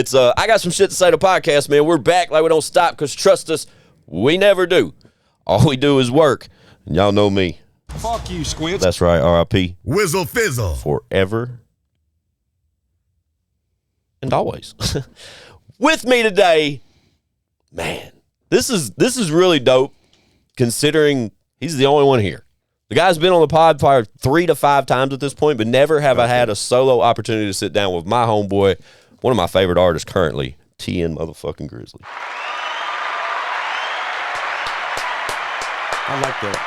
It's I got some shit to say to podcast, man. We're back like we don't stop because trust us, we never do. All we do is work. And y'all know me. Fuck you, Squint. That's right, R.I.P. Whizzle Fizzle. Forever and always. With me today, man, this is really dope considering he's the only one here. The guy's been on the pod probably 3 to 5 times at this point, but never have I had a solo opportunity to sit down with my homeboy, one of my favorite artists currently, TN motherfucking Grizzly. I like that.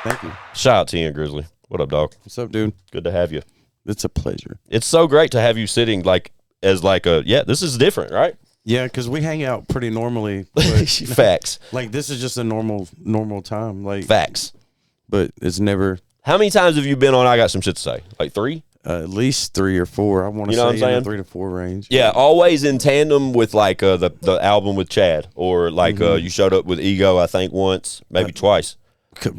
Thank you. Shout out TN Grizzly. What up, dog? What's up, dude? Good to have you. It's a pleasure. It's so great to have you sitting this is different, right? Yeah, because we hang out pretty normally. But, Facts. Like, this is just a normal time. Like Facts. But it's never. How many times have you been on I Got Some Shit to Say? Like 3? At least 3 or 4. I want to say in the 3 to 4 range. Yeah, always in tandem with like the album with Chad, or like you showed up with Ego, I think once, maybe twice.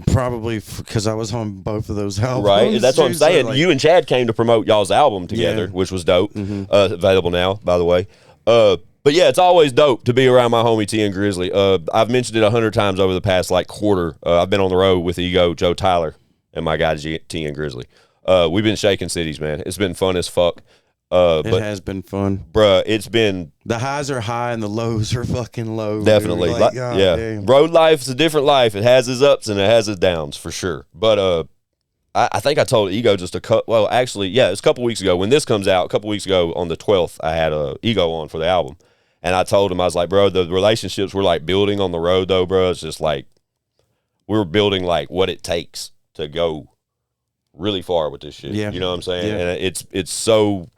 Probably because I was on both of those albums. Right, that's what I'm saying. So, like, you and Chad came to promote y'all's album together, which was dope. Available now, by the way. But yeah, it's always dope to be around my homie TN Grizzly. I've mentioned it 100 times over the past like quarter. I've been on the road with Ego, Joe Tyler, and my guy TN Grizzly. We've been shaking cities, man. It's been fun as fuck. It has been fun. Bruh, it's been... The highs are high and the lows are fucking low. Definitely. Like, yeah. Damn. Road life's a different life. It has its ups and it has its downs, for sure. But I think I told Ego just it's a couple weeks ago. When this comes out, a couple weeks ago on the 12th, I had Ego on for the album. And I told him, I was like, bro, the relationships we're like building on the road, though, bro, it's just like we're building like what it takes to go really far with this shit. Yeah. You know what I'm saying? Yeah. And it's so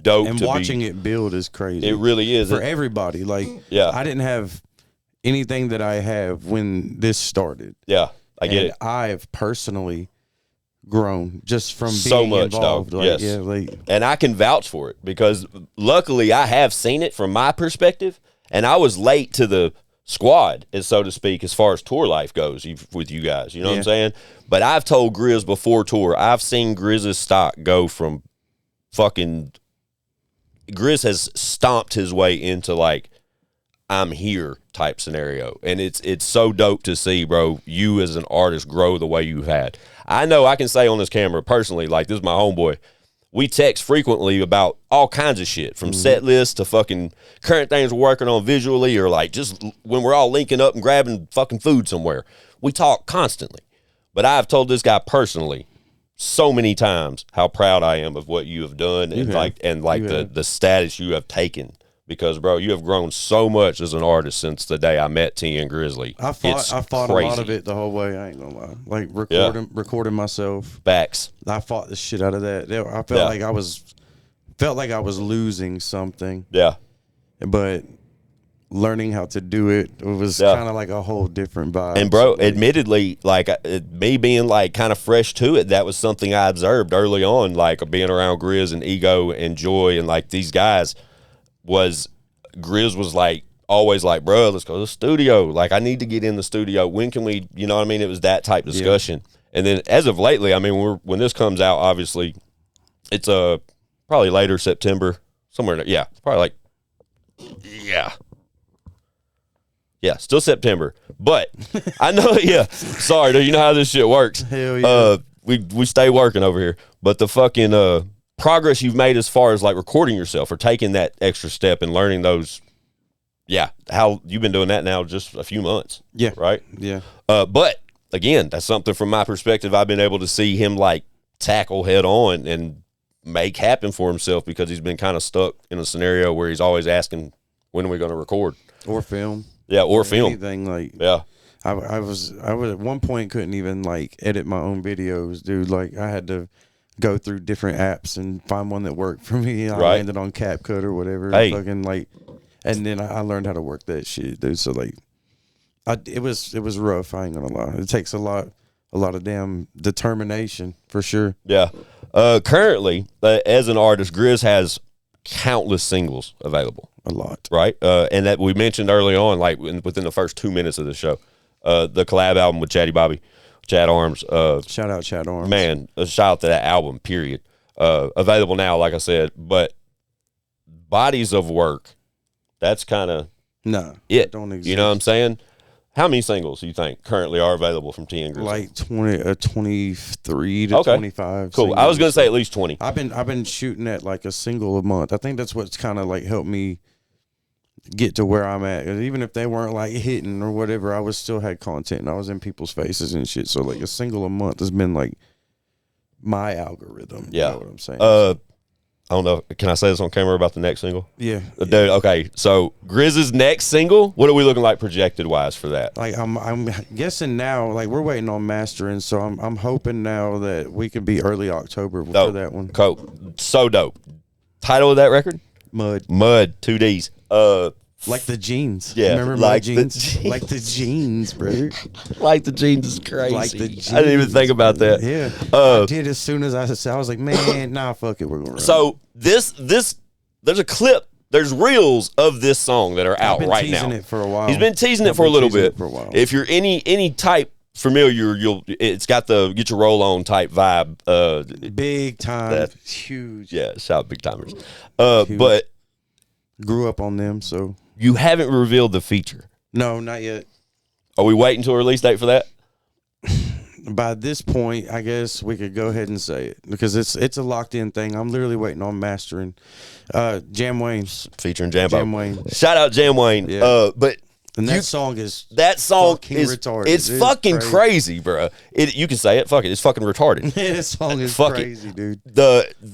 dope and to watching it build is crazy. It really is. For everybody. Like, yeah. I didn't have anything that I have when this started. Yeah, I get it. I've personally grown just from being so much, involved. dog. Like, yes. Yeah, like, and I can vouch for it because luckily I have seen it from my perspective, and I was late to the squad, as so to speak, as far as tour life goes with you guys. You know what I'm saying? But I've told Grizz before tour, I've seen Grizz's stock go from fucking... Grizz has stomped his way into like I'm here type scenario, and it's so dope to see, bro, you as an artist grow the way you've had. I know I can say on this camera personally, like, this is my homeboy, we text frequently about all kinds of shit, from set lists to fucking current things we're working on visually, or like just when we're all linking up and grabbing fucking food somewhere. We talk constantly. But I've told this guy personally so many times how proud I am of what you have done and the status you have taken, because, bro, you have grown so much as an artist since the day I met TN Grizzly. I fought a lot of it the whole way. I ain't gonna lie. Like recording myself. Backs. I fought the shit out of that. I felt like I was losing something. Yeah. But learning how to do it was kind of like a whole different vibe. And, bro, admittedly, like, me being, like, kind of fresh to it, that was something I observed early on, like, being around Grizz and Ego and Joy and, like, these guys Grizz was, like, always like, bro, let's go to the studio. Like, I need to get in the studio. When can we, you know what I mean? It was that type discussion. Yeah. And then as of lately, I mean, when this comes out, obviously, it's probably later September, somewhere. Yeah, it's probably like, yeah, still September. But I know, sorry, dude, you know how this shit works. Hell yeah. We stay working over here. But the fucking progress you've made as far as like recording yourself or taking that extra step and learning those, how you've been doing that now just a few months. Yeah. Right? Yeah. But again, that's something from my perspective I've been able to see him like tackle head on and make happen for himself, because he's been kind of stuck in a scenario where he's always asking, when are we going to record? Or film. Yeah, or film. Anything like. Yeah. I was at one point couldn't even like edit my own videos, dude. Like, I had to go through different apps and find one that worked for me. I landed on CapCut or whatever. Hey. Fucking like, and then I learned how to work that shit, dude. So like, it was rough. I ain't gonna lie. It takes a lot of damn determination for sure. Yeah. Currently, as an artist, Grizz has countless singles available. A lot. Right? And that we mentioned early on, like within the first 2 minutes of the show, the collab album with Chad Arms. Shout out Chad Arms. Man, a shout out to that album, period. Available now, like I said. But bodies of work, that's kind of it. Don't exist. You know what I'm saying? How many singles do you think currently are available from TN Grizzly? Like 23 to 25. Cool. I was going to say at least 20. I've been shooting at like a single a month. I think that's what's kind of like helped me get to where I'm at. Even if they weren't like hitting or whatever, I was still had content and I was in people's faces and shit. So like a single a month has been like my algorithm. Yeah. You know what I'm saying? I don't know. Can I say this on camera about the next single? Yeah. Dude, okay. So Grizz's next single, what are we looking like projected wise for that? Like I'm guessing now, like we're waiting on mastering, so I'm hoping now that we could be early October for that one. Cool. So dope. Title of that record? Mud, 2 Ds. Like the jeans. Yeah. Remember like my jeans? Like the jeans, bro. Like the jeans is crazy. Like the jeans, I didn't even think about that. Yeah. I did as soon as I was like, man, nah, fuck it, we're gonna run. So this there's a clip, there's reels of this song that are out right now. He's been teasing it for a while. He's been teasing it for a little bit. If you're any type familiar, it's got the get your roll on type vibe. Big time, huge. Yeah, shout out big timers. But grew up on them, so you haven't revealed the feature. No, not yet. Are we waiting until a release date for that? By this point, I guess we could go ahead and say it because it's a locked in thing. I'm literally waiting on mastering. Jamwayne featuring Jambo. Jamwayne. Shout out Jamwayne. Yeah. But and that song is retarded. It's fucking crazy, bro. You can say it. Fuck it. It's fucking retarded. That song is crazy, dude.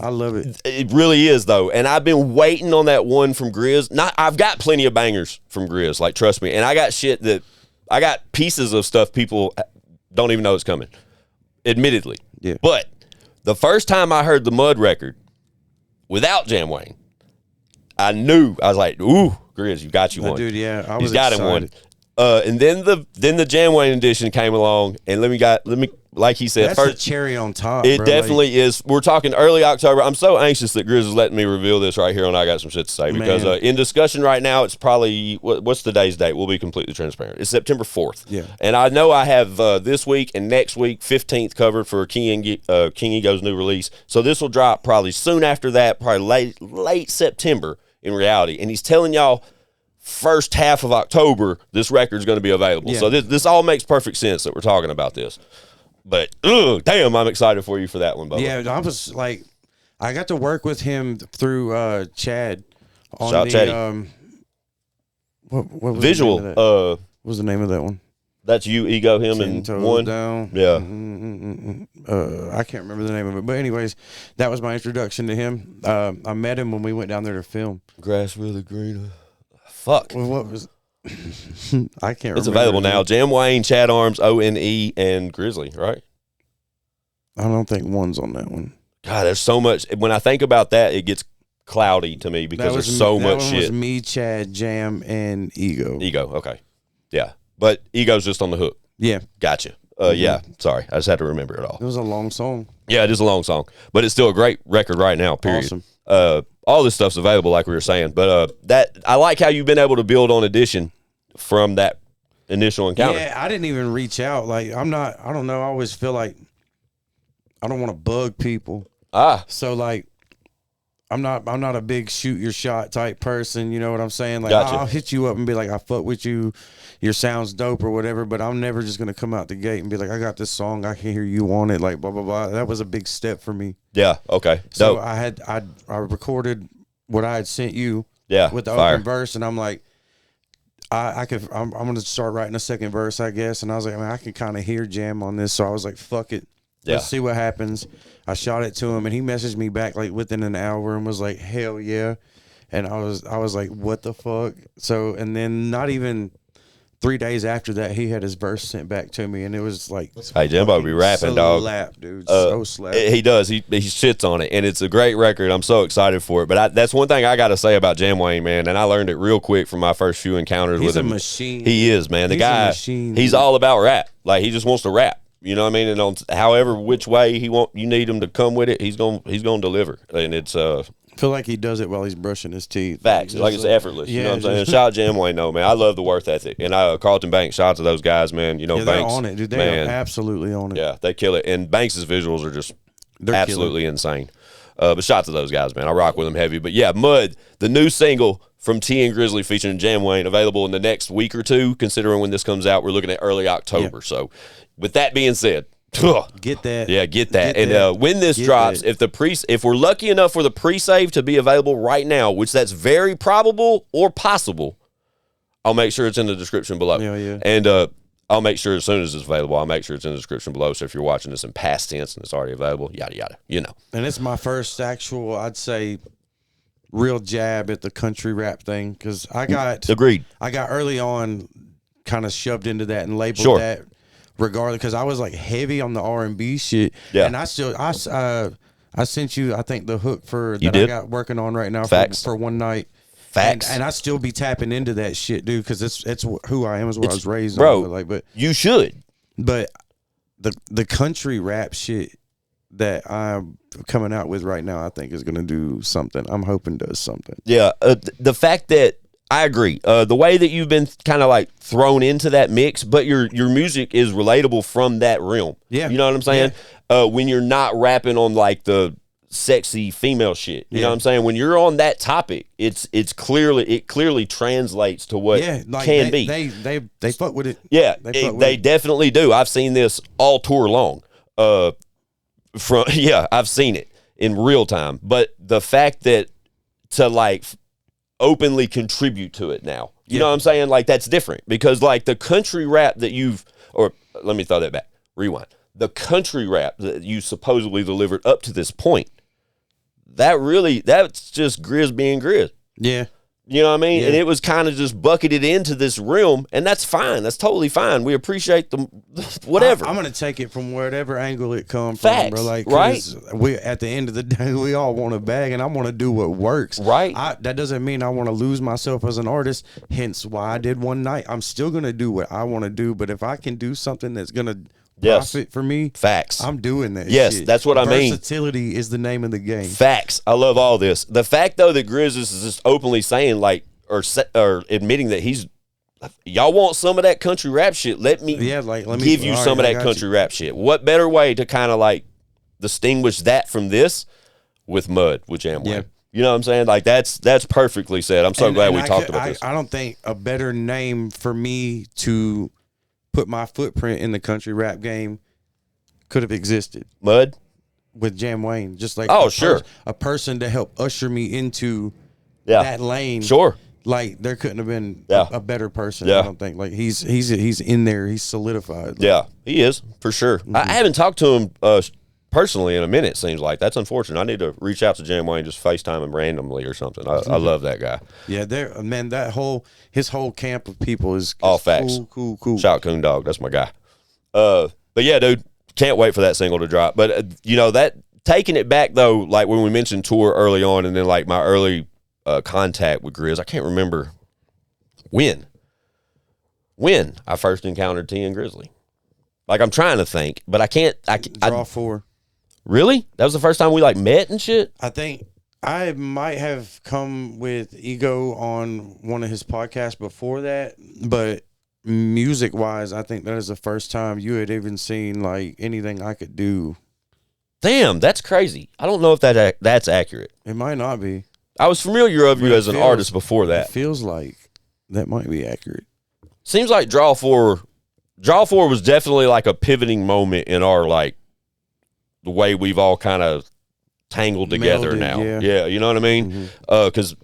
I love it. It really is though, and I've been waiting on that one from Grizz. I've got plenty of bangers from Grizz. Like trust me, and I got shit that I got pieces of stuff people don't even know it's coming. Admittedly, yeah. But the first time I heard the Mud record without Jamwayne, I was like, "Ooh, Grizz, you got you one, dude." Yeah, I was. He's got excited. him one. And then the Jamwayne edition came along, and let me like he said, that's first the cherry on top. It bro. definitely is. We're talking early October. I'm so anxious that Grizz is letting me reveal this right here on I Got Some Shit to Say because in discussion right now, it's probably what's today's date? We'll be completely transparent. It's September 4th. Yeah, and I know I have this week and next week 15th covered for King Ego's new release. So this will drop probably soon after that, probably late September in reality. And he's telling y'all first half of October this record's going to be available. Yeah. So this all makes perfect sense that we're talking about this. But damn, I'm excited for you for that one, Bubba. Yeah, I was like, I got to work with him through Chad on Shout the Chatty. What was Visual. The name of that? What was the name of that one? That's you, Ego, him, and one down. Yeah. I can't remember the name of it, but anyways, that was my introduction to him. I met him when we went down there to film. Grass really greener. Fuck. Well, what was? I can't. It's available now. Jamwayne, Chad Arms, o.n.e, and Grizzly. Right. I don't think one's on that one. God, there's so much. When I think about that, it gets cloudy to me because there's so much shit. Was me, Chad, Jam, and Ego. Ego. Okay. Yeah, but Ego's just on the hook. Yeah. Gotcha. Yeah. Sorry, I just had to remember it all. It was a long song. Yeah, it is a long song, but it's still a great record right now. Period. Awesome. All this stuff's available, like we were saying. But that I like how you've been able to build on Edition from that initial encounter. Yeah, I didn't even reach out. Like I don't know. I always feel like I don't want to bug people. So like I'm not a big shoot your shot type person, you know what I'm saying? Like gotcha. I'll hit you up and be like, I fuck with you, your sound's dope or whatever, but I'm never just gonna come out the gate and be like, I got this song, I can hear you on it, like blah blah blah. That was a big step for me. Yeah, okay. So dope. I recorded what I had sent you with the open verse, and I'm like, I'm gonna start writing a second verse, I guess. And I was like, I can kind of hear Jam on this, so I was like, fuck it. Let's see what happens. I shot it to him, and he messaged me back like within an hour and was like, "Hell yeah!" And I was like, "What the fuck?" So, and then not even 3 days after that, he had his verse sent back to me, and it was like, "Hey, Jimbo be rapping, dog. Slap, dude, so slap." He does. He shits on it, and it's a great record. I'm so excited for it. But that's one thing I got to say about Jamwayne, man. And I learned it real quick from my first few encounters with him. He's a machine. He is, man. The guy, he's all about rap. Like he just wants to rap. You know what I mean? And on however which way you need him to come with it, he's gonna deliver. And it's I feel like he does it while he's brushing his teeth. Facts. Like it's effortless. You know what I'm saying? Shout out Jamwayne, though, man. I love the worth ethic. And Carlton Banks, shout out to those guys, man. You know, Banks. They're on it, dude. They are absolutely on it. Yeah, they kill it. And Banks' visuals are just absolutely insane. But shout out to those guys, man. I rock with them heavy. But yeah, Mud, the new single from TN Grizzly featuring Jamwayne, available in the next week or two. Considering when this comes out, we're looking at early October. Yeah. So with that being said, get that. Yeah, get that. And when this drops, if we're lucky enough for the pre-save to be available right now, which that's very probable or possible, I'll make sure it's in the description below. Yeah. And I'll make sure as soon as it's available, I'll make sure it's in the description below. So if you're watching this in past tense and it's already available, yada, yada, you know. And it's my first actual, I'd say, real jab at the country rap thing. Because I got early on kind of shoved into that and labeled that regardless. Because I was like heavy on the R&B shit. Yeah. And I sent you, I think, the hook I got working on right now for one night. Facts. And I still be tapping into that shit, dude, because it's who I am, is what I was raised on. Bro, but you should. But the country rap shit that I'm coming out with right now, I think is going to do something. I'm hoping does something. Yeah, the fact that I agree. The way that you've been kind of like thrown into that mix, but your music is relatable from that realm. Yeah. You know what I'm saying? Yeah. When you're not rapping on like the sexy female shit, you know what I'm saying? When you're on that topic, it clearly translates to what can be. They fuck with it. Yeah, they definitely do. I've seen this all tour long. I've seen it in real time. But the fact that to like openly contribute to it now, you know what I'm saying? Like that's different because like the country rap that let me throw that back. Rewind. The country rap that you supposedly delivered up to this point, that's just Grizz being Grizz. Yeah. You know what I mean? Yeah. And it was kind of just bucketed into this realm, and that's fine. That's totally fine. We appreciate the whatever. I'm going to take it from whatever angle it comes from, bro. Like, right? We, at the end of the day, we all want a bag, and I want to do what works. Right. That doesn't mean I want to lose myself as an artist, hence why I did one night. I'm still going to do what I want to do, but if I can do something that's going to profit for me, facts, I'm doing that. Yes, shit. That's what I mean. Versatility is the name of the game. Facts. I love all this. The fact though that Grizz is just openly saying like or admitting that y'all want some of that country rap shit. Let me give you some of that country rap shit. What better way to kind of like distinguish that from this with Jamwayne? Yeah. You know what I'm saying? Like that's perfectly said. I'm so glad we talked about this. I don't think a better name for me to put my footprint in the country rap game could have existed. Mud? With Jamwayne. Just like a person to help usher me into that lane. Sure. Like there couldn't have been a better person, I don't think. Like he's in there, he's solidified. Like, yeah, he is, for sure. Mm-hmm. I haven't talked to him personally in a minute, seems like. That's unfortunate. I need to reach out to Jamwayne, just FaceTime him randomly or something. I love that guy. Yeah, his whole camp of people is all facts. Cool. Shout out Coon Dog, that's my guy. But yeah, dude, can't wait for that single to drop. But that taking it back though, like when we mentioned tour early on, and then like my early contact with Grizz, I can't remember when I first encountered TN Grizzly. Like I'm trying to think, but I can't. Draw 4. Really? That was the first time we like met and shit? I think I might have come with Ego on one of his podcasts before that, but music wise, I think that is the first time you had even seen like anything I could do. Damn, that's crazy. I don't know if that's accurate. It might not be. I was familiar of you as an artist before that. It feels like that might be accurate. Seems like Draw 4 was definitely like a pivoting moment in our like the way we've all kind of tangled together now. Yeah, you know what I mean? Because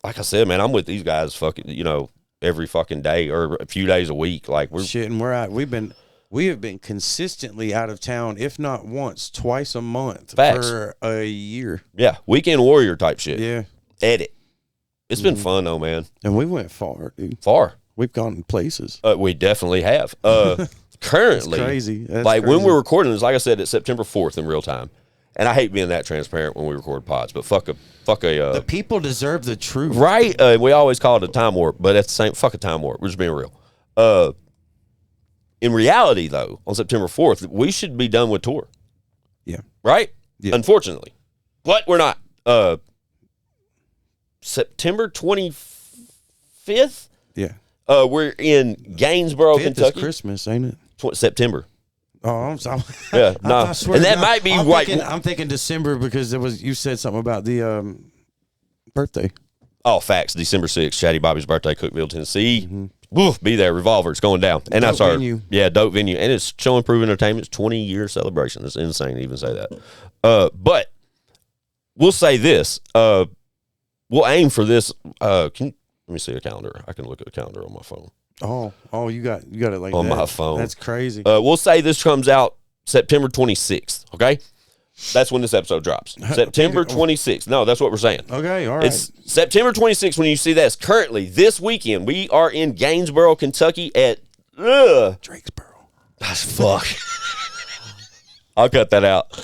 like I said, man, I'm with these guys fucking, every fucking day or a few days a week. Like we have been consistently out of town, if not once, twice a month for a year. Yeah, weekend warrior type shit. Yeah. Edit. It's been fun though, man. And we went far, dude. Far. We've gone places. We definitely have. Currently, that's crazy. When we're recording this, like I said, it's September 4th in real time. And I hate being that transparent when we record pods, but fuck a the people deserve the truth. Right? We always call it a time warp, but it's the same fuck a time warp. We're just being real. In reality, though, on September 4th, we should be done with tour. Yeah. Right? Yeah. Unfortunately. But we're not. September 25th? Yeah. We're in Gainesboro, Kentucky. Is Christmas, ain't it? September. Oh, I'm sorry. Yeah, no. I swear And that God, might be I'm thinking December because you said something about the birthday. Oh, facts. December 6th, Chatty Bobby's birthday, Cookeville, Tennessee. Woof, be there. Revolver. It's going down. And Dope that's our venue. dope venue. And it's Show and Prove Entertainment's 20-year celebration. It's insane to even say that. But we'll say this. We'll aim for this. Let me see a calendar. I can look at the calendar on my phone. Oh, you got it like on that. my phone. That's crazy. We'll say this comes out September 26th. Okay, that's when this episode drops. September 26th. No, that's what we're saying. Okay, all right. It's September 26th when you see that. It's currently this weekend. We are in Gainesboro, Kentucky at Drakesboro. Fuck. I'll cut that out.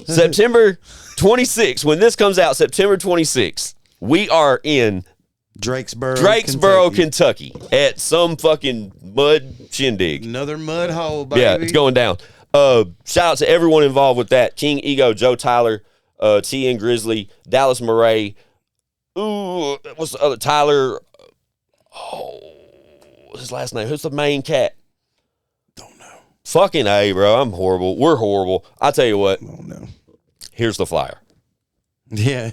September 26th. When this comes out, September 26th, we are in Drakesboro, Kentucky at some fucking mud shindig. Another mud hole, baby. Yeah, it's going down. Shout out to everyone involved with that. King Ego, Joe Tyler, TN Grizzly, Dallas Murray. Ooh, what's the other? Tyler. Oh, what's his last name? Who's the main cat? Don't know. Fucking A, bro. I'm horrible. We're horrible. I'll tell you what. Oh, no. Here's the flyer. Yeah.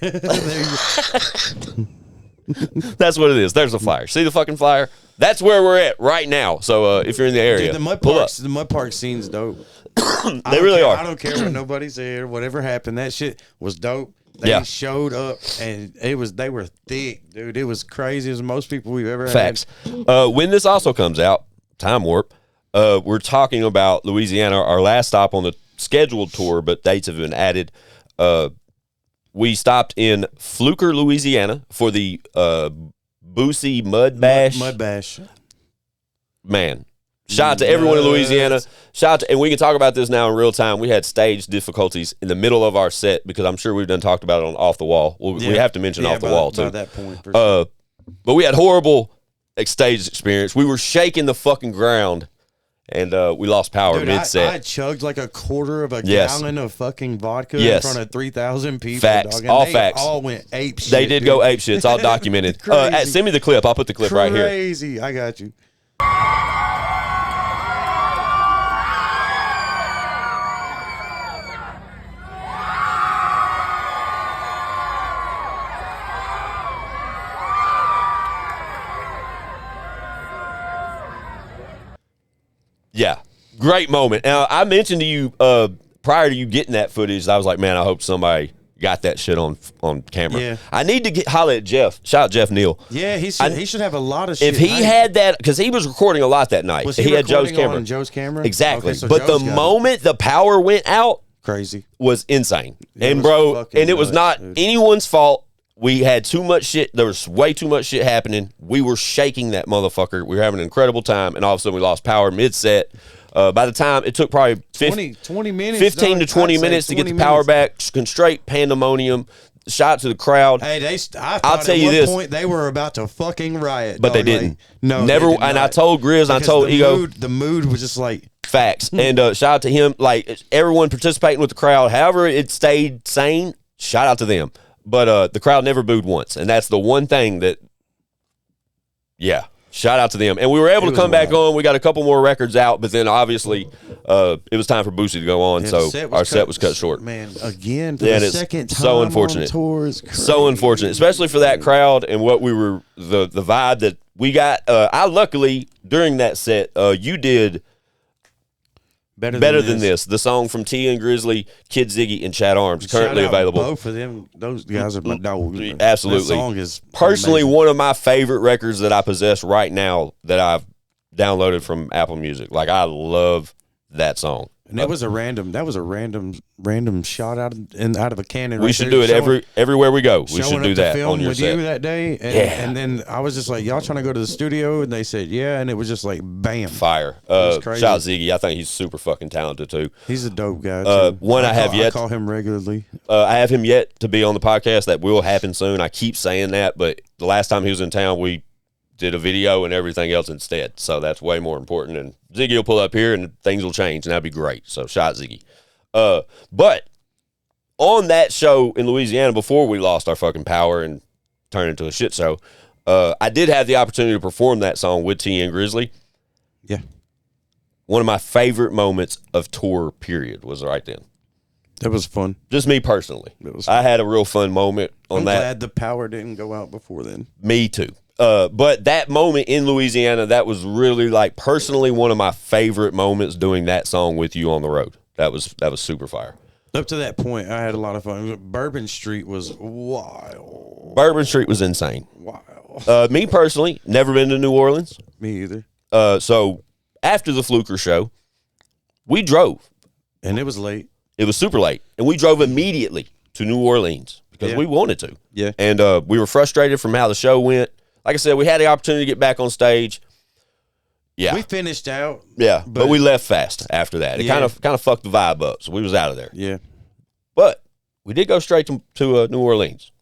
That's what it is. There's the flyer. See the fucking flyer? That's where we're at right now. So if you're in the area, dude, the mud park scene's dope. They really are. I don't care what nobody's there. Whatever happened, that shit was dope. They showed up, and they were thick, dude. It was crazy. It was the most people we've ever had. Facts. When this also comes out, time warp, we're talking about Louisiana, our last stop on the scheduled tour, but dates have been added. We stopped in Fluker, Louisiana for the Boosie Mud Bash. Mud Bash. Man. Shout out to everyone in Louisiana. Shout out to, and we can talk about this now in real time. We had stage difficulties in the middle of our set because I'm sure we've done talked about it on Off the Wall. We have to mention Off the Wall too. By that point, for sure. But we had horrible stage experience. We were shaking the fucking ground, and we lost power mid-set. I chugged like a quarter of a gallon of fucking vodka in front of 3,000 people. Facts. Dog, all facts. All went ape shit. They did go ape shit. It's all documented. Send me the clip. I'll put the clip right here. Crazy. I got you. Yeah, great moment. Now, I mentioned to you prior to you getting that footage, I was like, man, I hope somebody got that shit on camera. Yeah. I need to holler at Jeff. Shout out Jeff Neal. Yeah, he should have a lot of shit. If he had that, because he was recording a lot that night. Was he had Joe's camera. On Joe's camera? Exactly. Okay, so but Joe's the moment the power went out, crazy, was insane. And bro, and it was not anyone's fault. We had too much shit. There was way too much shit happening. We were shaking that motherfucker. We were having an incredible time, and all of a sudden we lost power mid-set. By the time it took probably 20 minutes, 15 to 20 minutes to get the power back, straight pandemonium. Shot to the crowd. Hey, I'll tell you this. Point they were about to fucking riot, but they didn't. Never. And I told Grizz, I told Ego, the mood was just like facts. And shout out to him, like everyone participating with the crowd. However, it stayed sane. Shout out to them. But the crowd never booed once, and that's the one thing that, shout out to them. And we were able to come back on. We got a couple more records out, but then obviously it was time for Boosie to go on, so our set was cut short. Man, again, for the second time so unfortunate. On tour is crazy. So unfortunate, especially for that crowd and what we were, the vibe that we got. I luckily, during that set, you did Better than this. The song from TN Grizzly, Kid Ziggy, and Chad Arms, currently available. Both of them, those guys are my dog. Absolutely. That song is personally amazing. One of my favorite records that I possess right now that I've downloaded from Apple Music. Like, I love that song. And that was a random shot out of a cannon. We should do it everywhere we go. We should do that on your with set. You that day, and then I was just like, y'all trying to go to the studio, and they said and it was just like bam, fire. Shout out Ziggy. I think he's super fucking talented too. He's a dope guy. Too. I call him regularly. I have him yet to be on the podcast. That will happen soon. I keep saying that, but the last time he was in town, we did a video and everything else instead. So that's way more important. And Ziggy will pull up here and things will change, and that'd be great. So shout Ziggy. But on that show in Louisiana, before we lost our fucking power and turned into a shit show, I did have the opportunity to perform that song with TN Grizzly. Yeah. one of my favorite moments of tour period was right then. That was fun. Just me personally. I had a real fun moment on that. I'm glad the power didn't go out before then. Me too. But that moment in Louisiana, that was really like personally one of my favorite moments doing that song with you on the road. That was super fire. Up to that point, I had a lot of fun. Bourbon Street was wild. Bourbon Street was insane. Wow. Me personally, never been to New Orleans. Me either. So after the Fluker show, we drove. And it was late. It was super late. And we drove immediately to New Orleans because we wanted to. Yeah. And we were frustrated from how the show went. Like I said, we had the opportunity to get back on stage. Yeah. We finished out. Yeah. But we left fast after that. It kind of fucked the vibe up. So we was out of there. Yeah. But we did go straight to New Orleans.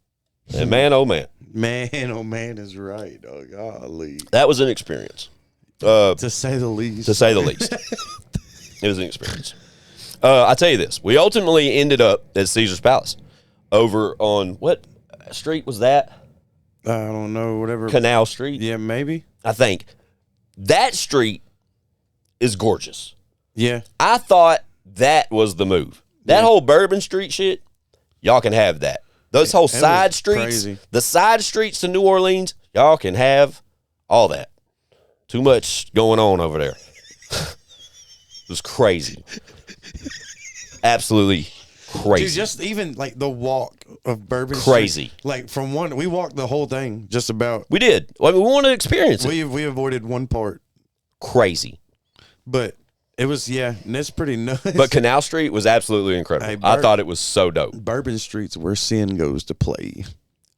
And man, oh man. Man, oh man is right, dog. Golly. That was an experience. To say the least. To say the least. It was an experience. I'll tell you this. We ultimately ended up at Caesar's Palace over on what street was that? I don't know, whatever. Canal Street? Yeah, maybe. I think. That street is gorgeous. Yeah. I thought that was the move. That whole Bourbon Street shit, y'all can have that. Those whole side streets, crazy. The side streets to New Orleans, y'all can have all that. Too much going on over there. It was crazy. Absolutely crazy. Dude, just even like the walk of Bourbon crazy. Street, like from one, we walked the whole thing just about. We did. I mean, we wanted to experience it. We avoided one part. Crazy. But it was, and it's pretty nuts. But Canal Street was absolutely incredible. Hey, I thought it was so dope. Bourbon Street's where sin goes to play.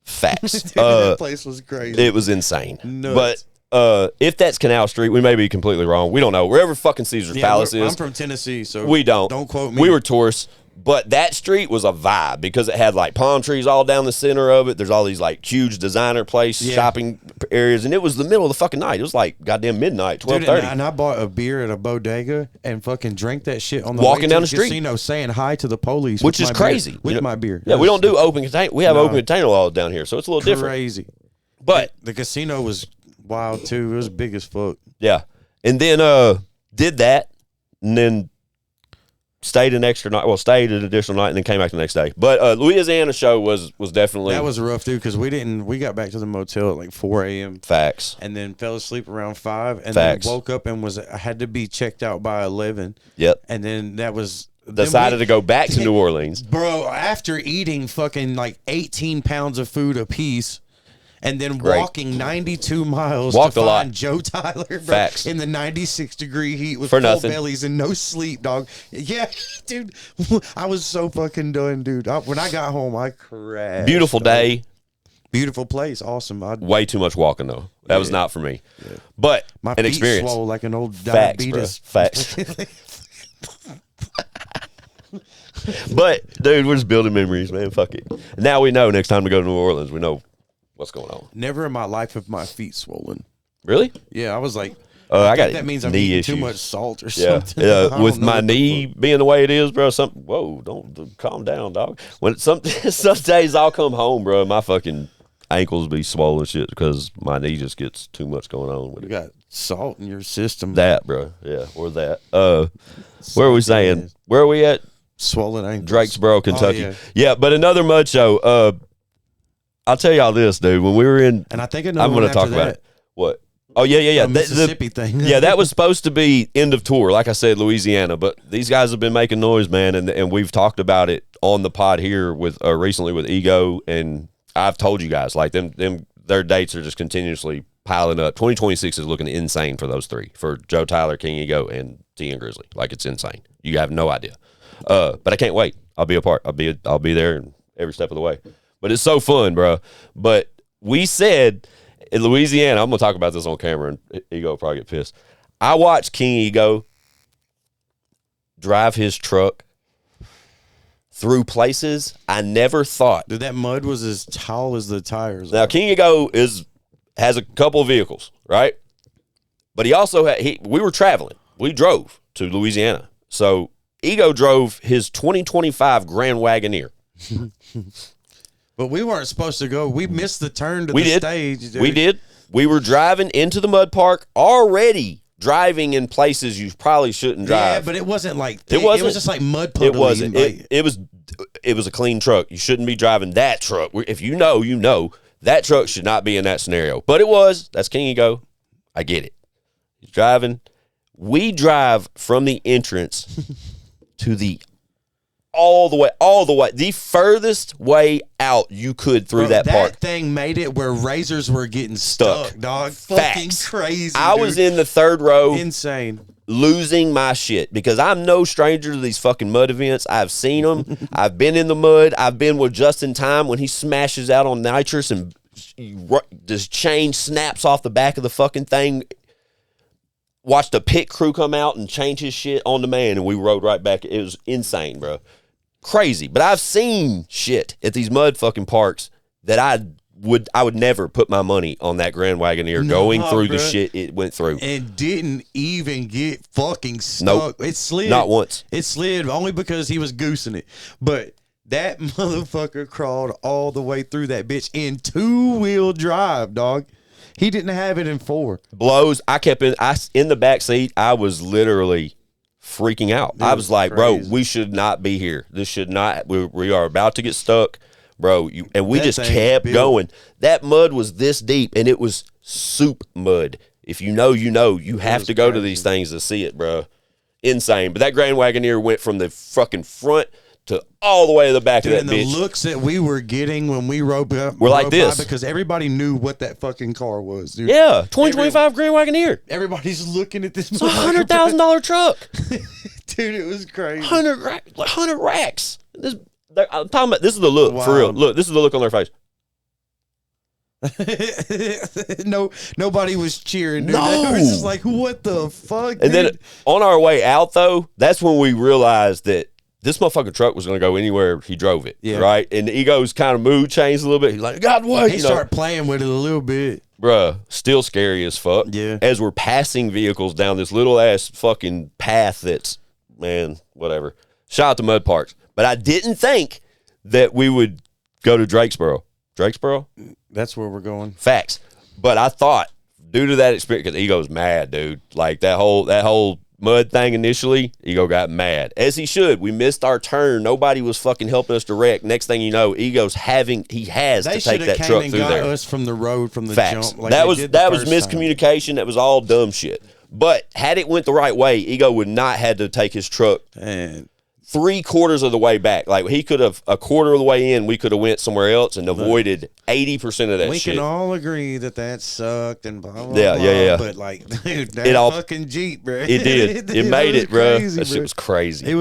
Facts. Dude, that place was crazy. It was insane. Nuts. But if that's Canal Street, we may be completely wrong. We don't know. Wherever fucking Caesar's Palace is. I'm from Tennessee, so we don't. Don't quote me. We were tourists. But that street was a vibe because it had like palm trees all down the center of it. There's all these like huge designer place shopping areas, and it was the middle of the fucking night. It was like goddamn midnight, 12:30. And I bought a beer at a bodega and fucking drank that shit on the walking way down to the street, casino, saying hi to the police, which is crazy. With my beer, yeah, we don't do open container. We have open container laws down here, so it's a little different. Crazy, but the casino was wild too. It was big as fuck. Yeah, and then did that, and then stayed an extra night. Well, stayed an additional night, and then came back the next day. But Louisiana show was definitely that was rough too because we got back to the motel at like 4 a.m. Facts, and then fell asleep around 5, and Facts. then woke up and had to be checked out by 11. Yep, and then that was. Decided to go back to New Orleans, bro. After eating fucking like 18 pounds of food apiece. And then walking 92 miles Walked to a lot. find Joe Tyler, bro, Facts. in the 96-degree heat with For full nothing. bellies and no sleep, dog. Yeah, dude, I was so fucking done, dude. When I got home, I crashed. Beautiful day. Beautiful place. Awesome. Way too much walking, though. That was not for me. Yeah. But my an feet experience. swole like an old Facts, diabetes. Bro. Facts. But, dude, we're just building memories, man. Fuck it. Now we know next time we go to New Orleans, we know what's going on. Never in my life have my feet swollen. Really? Yeah, I was like, I got that means I'm knee eating issues. too much salt or Yeah, something. yeah. With my knee being the way it is, bro. Don't calm down, dog. When some days I'll come home, bro, my fucking ankles be swollen shit because my knee just gets too much going on with You it. got salt in your system. That, bro. Yeah, or that. Where are we saying? Where are we at? Swollen ankles. Drakesboro, Kentucky. Oh, yeah, but another mud show. I'll tell y'all this, dude. When we were in, and I think I'm going to talk about it. What? Oh yeah. The Mississippi thing. Yeah, that was supposed to be end of tour, like I said, Louisiana. But these guys have been making noise, man, and we've talked about it on the pod here with recently with Ego, and I've told you guys like their dates are just continuously piling up. 2026 is looking insane for those three, for Joe Tyler, King Ego, and TN Grizzly. Like it's insane. You have no idea. But I can't wait. I'll be a part. I'll be there every step of the way. But it's so fun, bro. But we said in Louisiana, I'm going to talk about this on camera, and Ego will probably get pissed. I watched King Ego drive his truck through places I never thought. Dude, that mud was as tall as the tires. Now, King Ego has a couple of vehicles, right? But he also we were traveling. We drove to Louisiana. So Ego drove his 2025 Grand Wagoneer. But we weren't supposed to go. We missed the turn to the stage. Dude. We did. We were driving into the mud park already driving in places you probably shouldn't drive. Yeah, but it wasn't like it wasn't. It was just like mud puddly. It wasn't. It was a clean truck. You shouldn't be driving that truck. If you know that truck should not be in that scenario. But it was. That's King Ego. I get it. He's driving. We drive from the entrance to all the way, the furthest way out you could through that park. That thing made it where razors were getting stuck, dog. Fucking crazy. I was in the third row. Insane. Losing my shit because I'm no stranger to these fucking mud events. I've seen them. I've been in the mud. I've been with Justin Time when he smashes out on nitrous and this chain snaps off the back of the fucking thing. Watched a pit crew come out and change his shit on demand, and we rode right back. It was insane, bro. Crazy. But I've seen shit at these mud fucking parks that I would never put my money on that Grand Wagoneer going through the shit it went through. And didn't even get fucking stuck. Nope. It slid. Not once. It slid only because he was goosing it. But that motherfucker crawled all the way through that bitch in 2-wheel drive, dog. He didn't have it in 4. Blows. In the back seat, I was literally freaking out. I was like, crazy. Bro, we should not be here. This should not. We are about to get stuck. Bro, and we just kept going. That mud was this deep, and it was soup mud. If you know, you know. You have to go to these things to see it, bro. Insane. But that Grand Wagoneer went from the fucking front to all the way to the back of that bitch. And the looks that we were getting when we rode like this. because everybody knew what that fucking car was, dude. Yeah, 2025 Grand Wagoneer. Everybody's looking at this. It's a $100,000 truck. Dude, it was crazy. 100 racks. I'm talking about, this is the look, for real. Look, this is the look on their face. No, nobody was cheering, dude. No. It was just like, what the fuck, And then on our way out, though, that's when we realized that this motherfucking truck was going to go anywhere he drove it, right? And the Ego's kind of mood changed a little bit. He's like, God, what? He started playing with it a little bit. Bruh, still scary as fuck. Yeah. As we're passing vehicles down this little-ass fucking path that's, man, whatever. Shout out to Mud Parks. But I didn't think that we would go to Drakesboro. Drakesboro? That's where we're going. Facts. But I thought, due to that experience, because Ego's mad, dude. Like that whole mud thing initially, Ego got mad. As he should. We missed our turn. Nobody was fucking helping us direct. Next thing you know, Ego's he has to take that truck through there. Us from the road from the Facts. jump. Like that was miscommunication. That was all dumb shit. But had it went the right way, Ego would not had to take his truck and 3/4 of the way back. Like he could have a quarter of the way in, we could have went somewhere else and avoided 80% of that shit. We can all agree that sucked and blah, blah, blah. Yeah. But like, dude, that fucking Jeep, bro. It did. It made it, bro. That shit was crazy.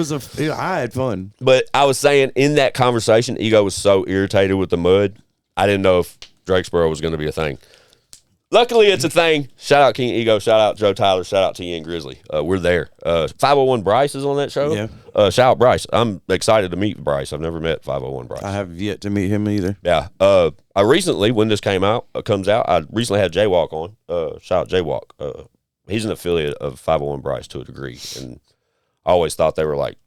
I had fun. But I was saying in that conversation, Ego was so irritated with the mud. I didn't know if Drakesboro was going to be a thing. Luckily, it's a thing. Shout out King Ego. Shout out Joe Tyler. Shout out TN Grizzly. We're there. 501 Bryce is on that show. Yeah. Shout out Bryce. I'm excited to meet Bryce. I've never met 501 Bryce. I have yet to meet him either. Yeah. I recently, when this comes out, I recently had Jaywalk on. Shout out Jaywalk. He's an affiliate of 501 Bryce to a degree, and I always thought they were like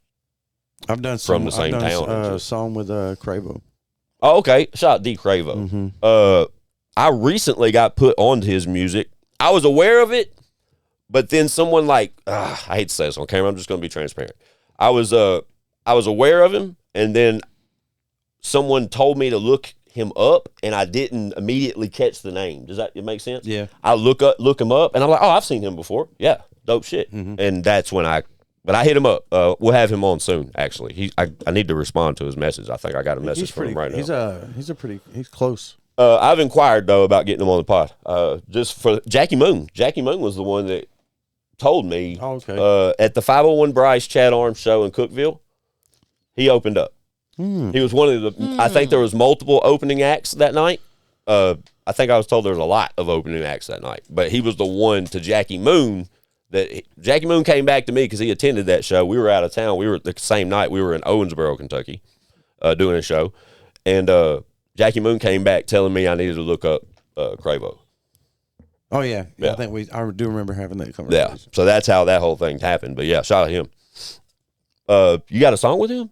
the same town. Song with Cravo. Oh, okay. Shout out D Cravo. Mm-hmm. I recently got put onto his music. I was aware of it, but then someone I hate to say this on camera. I'm just going to be transparent. I was aware of him, and then someone told me to look him up, and I didn't immediately catch the name. Does that make sense? Yeah. I look him up, and I'm like, oh, I've seen him before. Yeah, dope shit. Mm-hmm. And that's when but I hit him up. We'll have him on soon. Actually, I need to respond to his message. I think I got a message from him right now. He's close. I've inquired, though, about getting him on the pod. Just for Jackie Moon. Jackie Moon was the one that told me at the 501 Bryce Chad Arms show in Cookeville, he opened up. He was one of the, I think there was multiple opening acts that night. I think I was told there was a lot of opening acts that night. But he was the one to Jackie Moon Jackie Moon came back to me because he attended that show. We were out of town. We were the same night. We were in Owensboro, Kentucky, doing a show. And Jackie Moon came back telling me I needed to look up Cravo. Oh, yeah. I think I do remember having that conversation. Yeah. So that's how that whole thing happened. But yeah, shout out him. You got a song with him?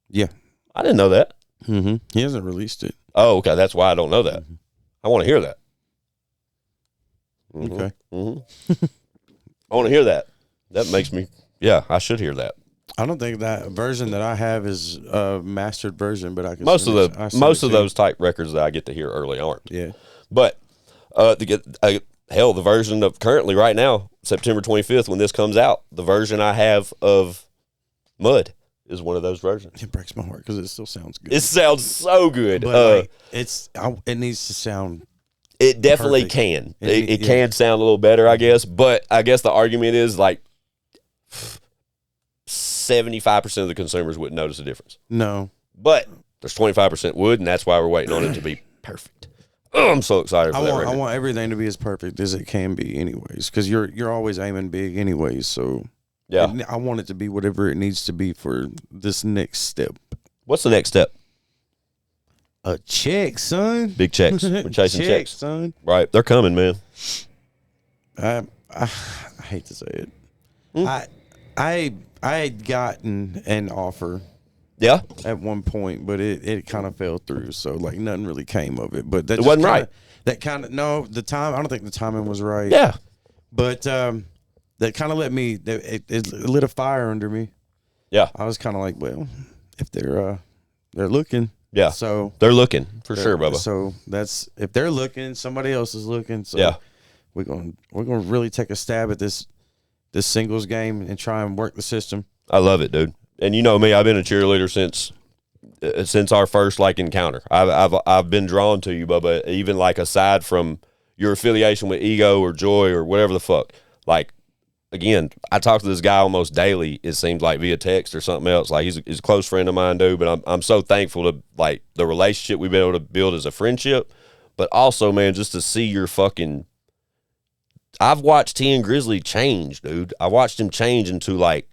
Yeah. I didn't know that. Mm-hmm. He hasn't released it. Oh, okay. That's why I don't know that. Mm-hmm. I want to hear that. Mm-hmm. Okay. Mm-hmm. I want to hear that. That makes me, yeah, I should hear that. I don't think that version that I have is a mastered version, but I can most of those type records that I get to hear early aren't. Yeah, but to get hell, the version of currently right now, September 25th, when this comes out, the version I have of Mud is one of those versions. It breaks my heart because it still sounds good. It sounds so good. But it needs to sound. It definitely perfect. can. It can sound a little better, I guess. But I guess the argument is like 75% of the consumers wouldn't notice a difference. No. But there's 25% would, and that's why we're waiting on it to be perfect. Oh, I'm so excited for that record. I want everything to be as perfect as it can be anyways, because you're always aiming big anyways. So yeah, I want it to be whatever it needs to be for this next step. What's the next step? A check, son. Big checks. We're chasing checks, son. Right. They're coming, man. I hate to say it. I had gotten an offer. Yeah. At one point, but it kind of fell through. So like nothing really came of it. But that it wasn't right. That kind of the time. I don't think the timing was right. Yeah. But that kind of let me. It lit a fire under me. Yeah. I was kind of like, well, if they're looking. Yeah. So they're looking for sure, Bubba. So that's if they're looking, somebody else is looking. So yeah. We're gonna really take a stab at this singles game and try and work the system. I love it, dude. And you know me, I've been a cheerleader since our first like encounter. I've been drawn to you, Bubba. Even like aside from your affiliation with Ego or Joy or whatever the fuck. Like again, I talk to this guy almost daily. It seems like via text or something else. Like he's a close friend of mine, dude. But I'm so thankful to like the relationship we've been able to build as a friendship. But also, man, just to see your fucking. I've watched TN Grizzly change, dude. I watched him change into like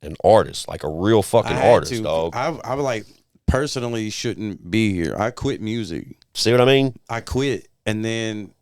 an artist, like a real fucking artist, dog. I like personally shouldn't be here. I quit music. See what I mean? I quit, and then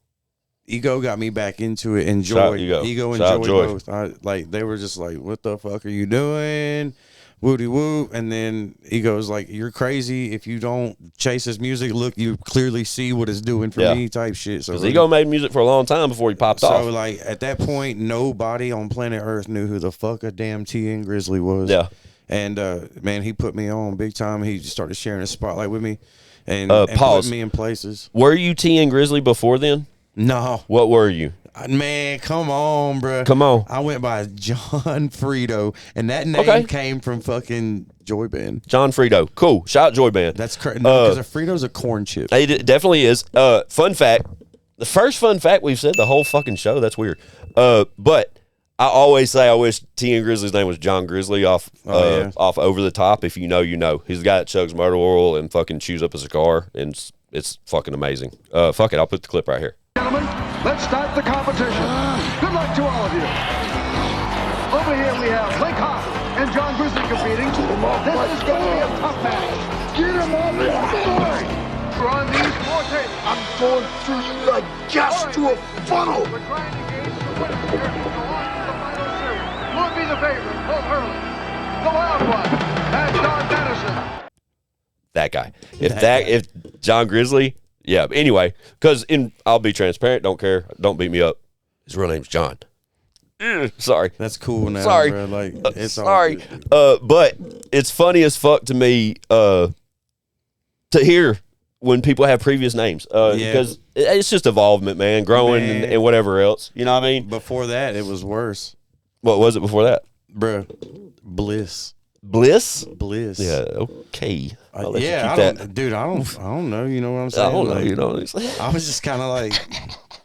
Ego got me back into it. And Joy, Ego and Joy both. They were just like, "What the fuck are you doing?" Woody woo, and then Ego's like, "You're crazy if you don't chase his music. Look, you clearly see what it's doing for me." Type shit. So Ego made music for a long time before he popped off. So like at that point, nobody on planet Earth knew who the fuck a damn TN Grizzly was. Yeah. And man, he put me on big time. He just started sharing the spotlight with me, and putting me in places. Were you TN Grizzly before then? No. What were you? Man, come on, bro. Come on. I went by John Frito, and that name came from fucking Joy Band. John Frito. Cool. Shout out Joy Band. That's crazy. No, because a Frito's a corn chip. It definitely is. Fun fact. The first fun fact we've said the whole fucking show. That's weird. But I always say I wish TN Grizzly's name was John Grizzly off Over the Top. If you know, you know. He's the guy that chugs motor oil and fucking chews up a cigar, and it's fucking amazing. Fuck it. I'll put the clip right here. Gentlemen, let's start the competition. Good luck to all of you. Over here we have Blake Hart and John Grizzly competing. This is going to be a tough match. Get him off his board. We're on these four tables. I'm going through like gas to a funnel. We're trying to gauge the winner here to go on to the final series. Who will be the favorite? Both early. The wild one. That's Don Madison. That guy. If John Grizzly. Yeah. Anyway, because I'll be transparent. Don't care. Don't beat me up. His real name's John. Sorry. That's cool now. Sorry. Bro. Like it's sorry. But it's funny as fuck to me to hear when people have previous names because it's just evolvement, man, growing and whatever else. You know what I mean? Before that, it was worse. What was it before that, bro? Bliss. Bliss. Yeah. Okay. I don't know. You know what I'm saying? I don't know. You know what I'm saying? I was just kind of like,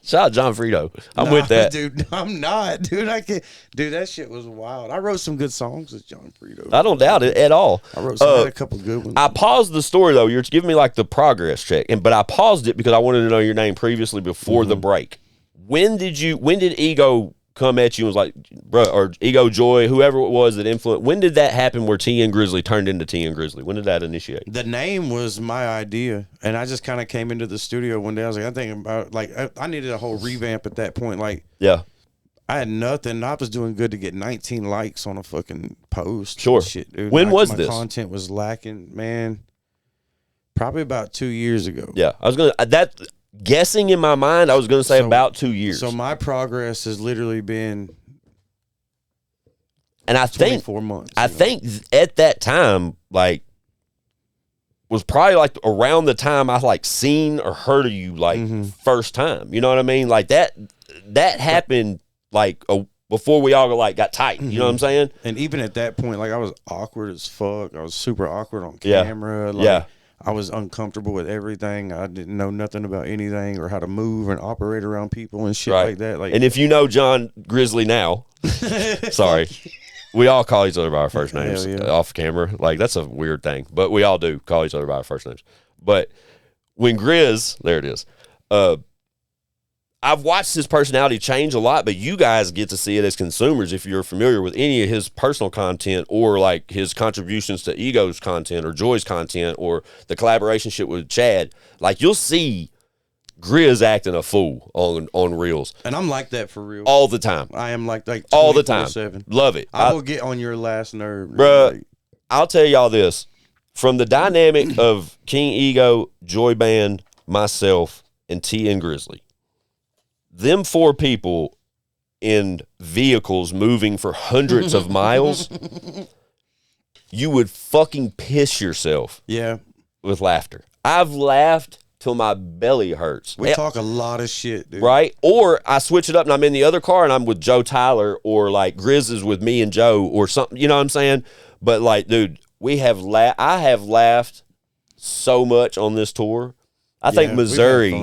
shout out John Frito. I'm with that, dude. I'm not, dude. I can't, dude. That shit was wild. I wrote some good songs with John Frito. I don't doubt it at all. I wrote had a couple good ones. I paused the story though. You're giving me like the progress check, but I paused it because I wanted to know your name previously before the break. When did Ego come at you and was like, bro, or Ego Joy, whoever it was that influenced? When did that happen where TN Grizzly turned into TN Grizzly? When did that initiate? The name was my idea, and I just kind of came into the studio one day. I was like, I think about I needed a whole revamp at that point. Like, yeah, I had nothing. I was doing good to get 19 likes on a fucking post. Sure, shit, dude. When was my this? Content was lacking, man. Probably about 2 years ago. Yeah, I was gonna that. guessing in my mind, I was going to say about 2 years. So my progress has literally been, and I think 24 months. I think at that time, like, was probably like around the time I like seen or heard of you like first time. You know what I mean? Like that happened like before we all got tight. You know what I'm saying? And even at that point, like I was awkward as fuck. I was super awkward on camera. Like, I was uncomfortable with everything. I didn't know nothing about anything or how to move and operate around people and shit like that. Like, and if you know John Grizzly now, sorry. We all call each other by our first names off camera. Like, that's a weird thing. But we all do call each other by our first names. But when Grizz, there it is, I've watched his personality change a lot, but you guys get to see it as consumers if you're familiar with any of his personal content or, like, his contributions to Ego's content or Joy's content or the collaboration shit with Chad. Like, you'll see Grizz acting a fool on reels. And I'm like that for real. All the time. I am like all the time. 24/7. Love it. I will get on your last nerve. Bruh, like, I'll tell y'all this. From the dynamic of King Ego, Joy Band, myself, and TN Grizzly, them 4 people in vehicles moving for hundreds of miles, you would fucking piss yourself with laughter. I've laughed till my belly hurts. We talk a lot of shit, dude. Right? Or I switch it up and I'm in the other car and I'm with Joe Tyler, or like Grizz is with me and Joe or something. You know what I'm saying? But like, dude, I have laughed so much on this tour. I think Missouri,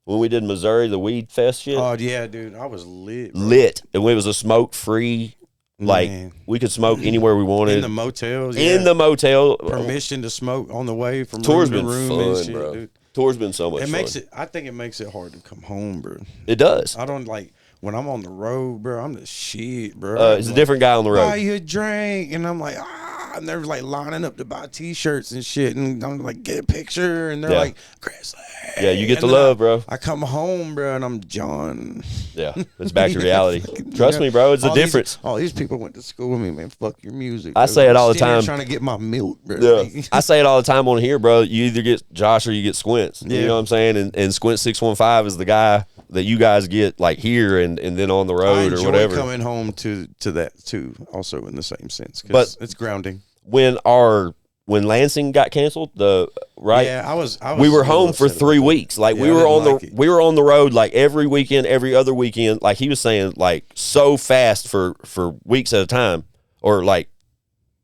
when we did Missouri, the Weed Fest shit. Oh yeah, dude, I was lit. Bro. Lit. And it was a smoke-free. Like, we could smoke anywhere we wanted. In the motels. In the motel. Permission to smoke on the way from Tour's room to been room fun, and shit, bro. dude. Tour's been so much fun. I think it makes it hard to come home, bro. It does. I don't like, when I'm on the road, bro, I'm the shit, bro. It's a different guy on the road. Buy you a drink. And I'm like, and they're like lining up to buy T-shirts and shit. And I'm like, get a picture. And they're like, Grizzly. Yeah, you get the love, bro. I come home, bro, and I'm John. Yeah, it's back to reality. Trust me, bro. It's a difference. All these people went to school with me, man. Fuck your music. I say it all the time. Trying to get my milk, bro. Yeah. I say it all the time on here, bro. You either get Josh or you get Squints. You know what I'm saying? And Squint 615 is the guy that you guys get like here and then on the road or whatever. Coming home to that too, also in the same sense. But it's grounding. When Lansing got canceled, Yeah, I was we were home for 3 weeks. Like, we were on the road like every weekend, every other weekend. Like he was saying, like so fast for weeks at a time, or like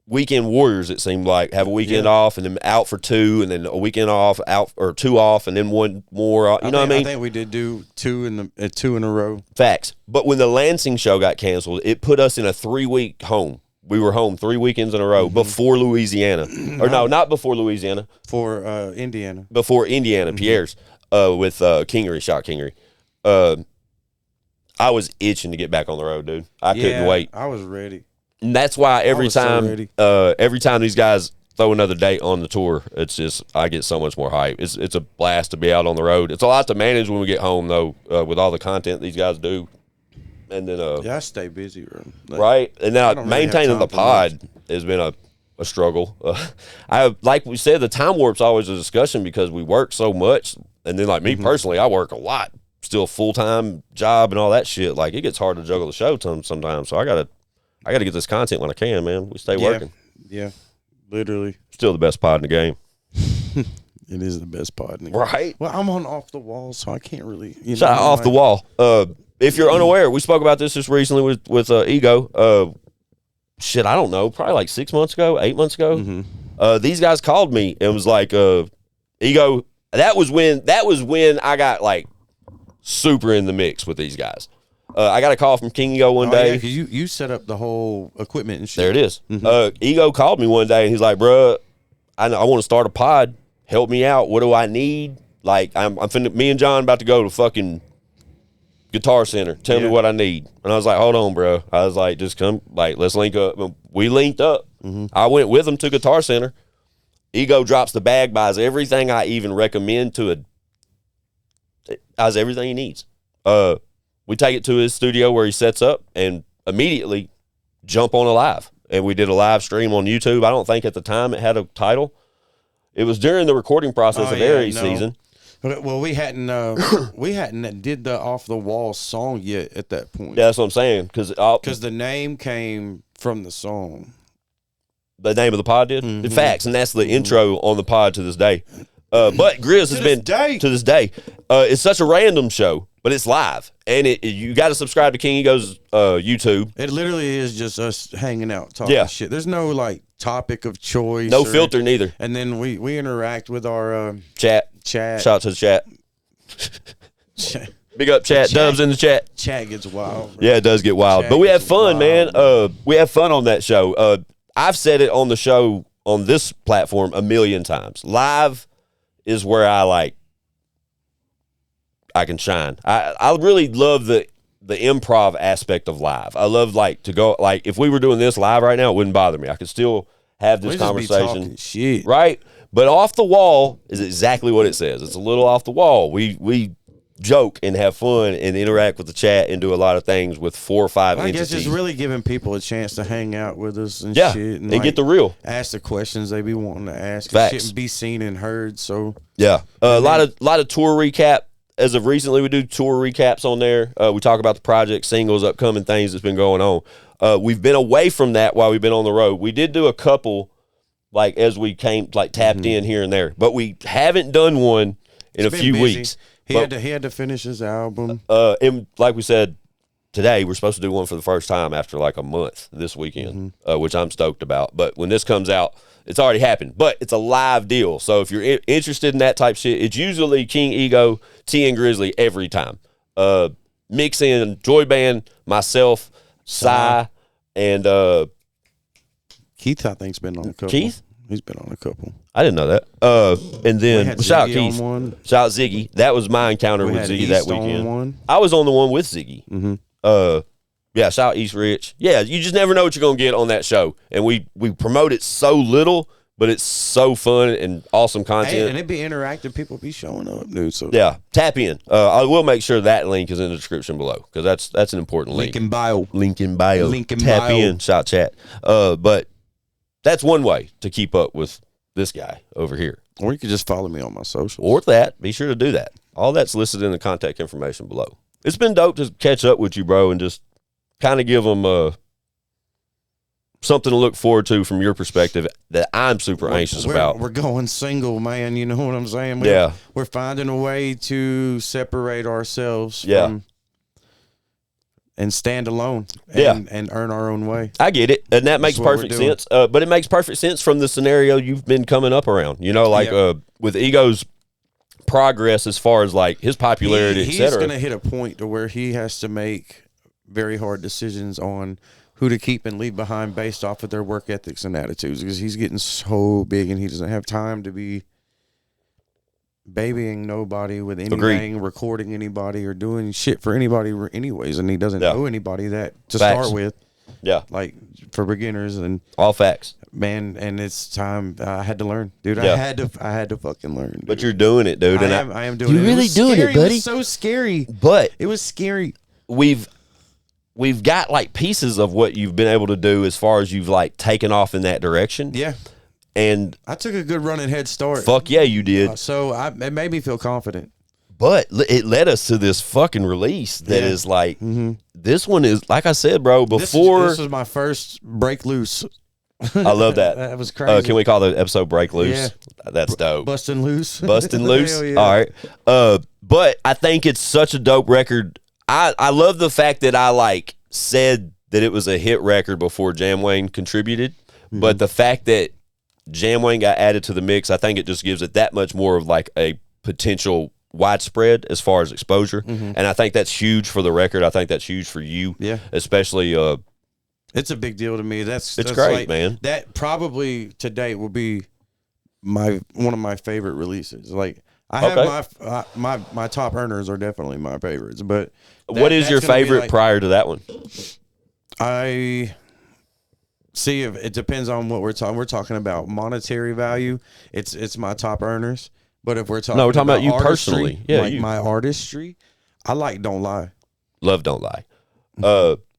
weekend warriors. It seemed like have a weekend off and then out for 2, and then a weekend off, out or 2 off, and then 1 more. You know what I mean? I think we did do 2 in a row. Facts. But when the Lansing show got canceled, it put us in a 3-week home. We were home 3 weekends in a row before Louisiana. Or no, not before Louisiana. For Indiana. Before Indiana, Pierre's, with Kingery, Shot Kingery. I was itching to get back on the road, dude. I couldn't wait. I was ready. And that's why every time these guys throw another date on the tour, it's just, I get so much more hype. It's a blast to be out on the road. It's a lot to manage when we get home, though, with all the content these guys do. And then I stay busy, bro. Right? And then maintaining the pod has been a struggle. Like we said, the time warp's always a discussion because we work so much. And then, like me personally, I work a lot, still full-time job and all that shit. Like, it gets hard to juggle the show sometimes. So I gotta get this content when I can, man. We stay working. Yeah, literally. Still the best pod in the game. It is the best pod in the game. Right? Well, I'm on Off the Wall, so I can't really. Shout out Off the Wall. If you're unaware, we spoke about this just recently with Ego. Shit, I don't know, probably like 6 months ago, 8 months ago. These guys called me and was like, Ego. That was when I got like super in the mix with these guys. I got a call from King Ego one day. Yeah, 'cause you set up the whole equipment and shit. There it is. Ego called me one day and he's like, bruh, I want to start a pod. Help me out. What do I need? Like, I'm finna, me and John about to go to fucking Guitar Center. Tell me what I need. And I was like, hold on, bro. I was like, just come, like, let's link up. We linked up. I went with him to Guitar Center. Ego drops the bag, buys everything I even recommend has everything he needs. We take it to his studio where he sets up and immediately jump on a live. And we did a live stream on YouTube. I don't think at the time it had a title. It was during the recording process of Aries season. Well, we hadn't did the Off the Wall song yet at that point. Yeah, that's what I'm saying. Because the name came from the song. The name of the pod did? Mm-hmm. Facts, and that's the intro on the pod to this day. But Grizz has been to this day. It's such a random show, but it's live, and you got to subscribe to King Ego's YouTube. It literally is just us hanging out, talking shit. There's no like topic of choice, no filter neither. And then we interact with our chat. Shout out to the chat. Big up chat. Dubs in the chat. Chat gets wild. Yeah, it does get wild, but we have fun, man. We have fun on that show. I've said it on the show on this platform a million times. Live is where I can shine. I really love the improv aspect of live. I love to go if we were doing this live right now, it wouldn't bother me. I could still have this conversation. Shit. Right? But off the wall is exactly what it says. It's a little off the wall. We joke and have fun and interact with the chat and do a lot of things with 4 or 5 entities. I guess it's really giving people a chance to hang out with us and shit. And get the real. Ask the questions they be wanting to ask. Facts. And shit and be seen and heard. So yeah. A lot of tour recap. As of recently, we do tour recaps on there. We talk about the project, singles, upcoming things that's been going on. We've been away from that while we've been on the road. We did do a couple as we came tapped in here and there, but we haven't done one in a few weeks. He had to finish his album. And like we said today, we're supposed to do one for the first time after a month this weekend, which I'm stoked about. But when this comes out, it's already happened. But it's a live deal, so if you're interested in that type shit, it's usually King Ego, TN Grizzly every time. Mix in Joy Band, myself, Cy, and Keith. I think's been on a couple. Keith. He's been on a couple. I didn't know that. And then shout out Keith. Shout out Ziggy. That was my encounter with Ziggy that weekend. I was on the one with Ziggy. Mm-hmm. Yeah, shout out East Rich. Yeah, you just never know what you're gonna get on that show. And we promote it so little, but it's so fun and awesome content. Hey, and it'd be interactive. People be showing up, dude. So yeah, tap in. I will make sure that link is in the description below because that's an important link. Link in bio. Link in bio. Link in tap bio. in. Shout chat. But that's one way to keep up with this guy over here. Or you could just follow me on my socials. Or that. Be sure to do that. All that's listed in the contact information below. It's been dope to catch up with you, bro, and just kind of give them something to look forward to from your perspective that I'm super anxious about. We're going single, man. You know what I'm saying? We're finding a way to separate ourselves from and stand alone and earn our own way. I get it. And that makes perfect sense. But it makes perfect sense from the scenario you've been coming up around. You know, with Ego's progress as far as his popularity, et cetera. He's going to hit a point to where he has to make very hard decisions on who to keep and leave behind based off of their work ethics and attitudes because he's getting so big and he doesn't have time to be babying nobody with anything, recording anybody or doing shit for anybody anyways, and he doesn't know anybody that to start with. Yeah. For beginners and all facts. Man, and it's time I had to learn. Dude, I had to fucking learn. Dude. But you're doing it, dude. I am doing it. You're really doing it, buddy. It was so scary. But it was scary. We've got pieces of what you've been able to do as far as you've taken off in that direction. Yeah. And I took a good running head start. Fuck yeah, you did. So it made me feel confident. But it led us to this fucking release that is this one is, like I said, bro, before. This was my first Break Loose. I love that. That was crazy. Can we call the episode Break Loose? Yeah. That's dope. Bustin' Loose. Bustin' Loose? Yeah. All right. But I think it's such a dope record. I love the fact that I said that it was a hit record before Jamwayne contributed. Mm-hmm. But the fact that Jamwayne got added to the mix, I think it just gives it that much more of a potential widespread as far as exposure. Mm-hmm. And I think that's huge for the record. I think that's huge for you. Yeah. Especially it's a big deal to me. That's great, man. That probably to date will be one of my favorite releases. I have my top earners are definitely my favorites, but what is your favorite prior to that one? I see if it depends on what we're talking. We're talking about monetary value. It's my top earners. But if we're talking, we're talking about you personally. Yeah, my artistry. I like Don't Lie. Love Don't Lie.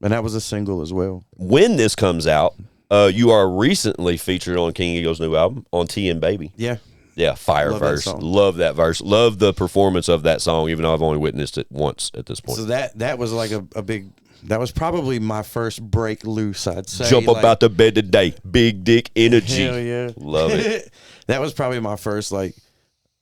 And that was a single as well. When this comes out, you are recently featured on King Ego's new album on TN Baby. Yeah. Yeah, fire Love verse. that song. Love that verse. Love the performance of that song, even though I've only witnessed it once at this point. So that was like a big. That was probably my first break loose. I'd say. Jump up out the bed today, big dick energy. Hell yeah, love it. That was probably my first like.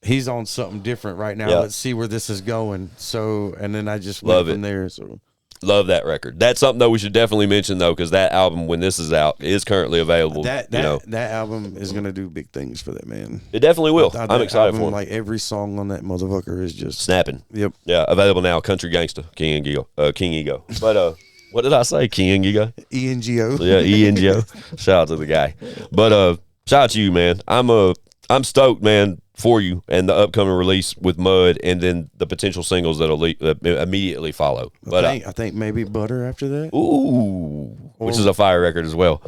He's on something different right now. Yeah. Let's see where this is going. So, and then I just Love went from it. there. So. Love that record. That's something though we should definitely mention though, because that album, when this is out, is currently available. That album is gonna do big things for that man. It definitely will. That I'm excited album, for him. Like every song on that motherfucker is just Snapping. Yep. Yeah, available now. Country Gangsta, King Ego. But what did I say? King Ego. ENGO. Yeah, ENGO. Shout out to the guy. But shout out to you, man. I'm stoked, man, for you and the upcoming release with Mud, and then the potential singles that'll immediately follow. But I think maybe Butter after that. which is a fire record as well.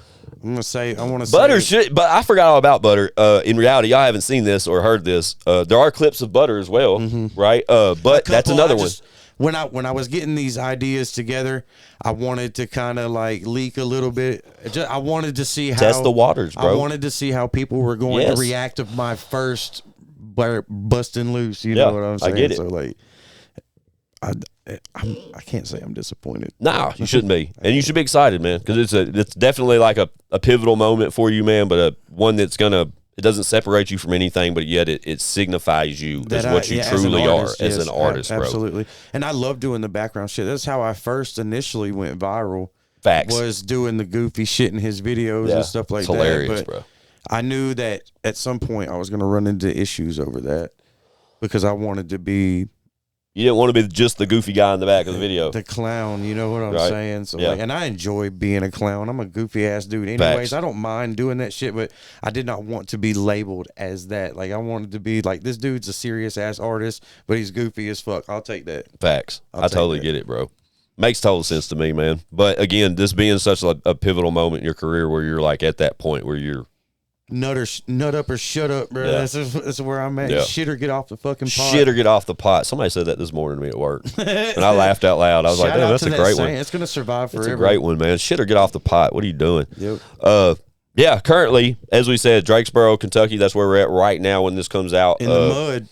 I want to say Butter should, but I forgot all about Butter. In reality, y'all haven't seen this or heard this. There are clips of Butter as well, right? But that's another one. When I was getting these ideas together, I wanted to kind of like leak a little bit. I wanted to see how Test the waters, bro. I wanted to see how people were going to react to my first busting loose. You know what I'm saying? I get it. So like, I can't say I'm disappointed. Nah, you shouldn't be, and you should be excited, man, because it's definitely like a pivotal moment for you, man. But one that's it doesn't separate you from anything, but yet it signifies you as what you truly are as an artist, bro. Absolutely. And I love doing the background shit. That's how I first initially went viral. Facts. Was doing the goofy shit in his videos and stuff like it's that. hilarious, But bro. I knew that at some point I was going to run into issues over that because I wanted to be You didn't want to be just the goofy guy in the back of the video. the clown, you know what I'm Right. saying? So Yeah. like, and I enjoy being a clown. I'm a goofy ass dude anyways. Facts. I don't mind doing that shit, but I did not want to be labeled as that. Like I wanted to be like, this dude's a serious ass artist, but he's goofy as fuck. I'll take that. Facts. I'll I take totally that. get it, bro. Makes total sense to me, man. But again, this being such a pivotal moment in your career where you're like at that point where you're Nut up or shut up, bro. Yeah. That's where I'm at. Yeah. Shit or get off the fucking pot. shit or get off the pot. Somebody said that this morning to me at work. And I laughed out loud. I was like, Shout damn, out that's to a that great saying. one. It's gonna survive forever. It's a great one, man. Shit or get off the pot. What are you doing? Yep. Yeah, currently, as we said, Drakesboro, Kentucky, that's where we're at right now when this comes out. In the mud.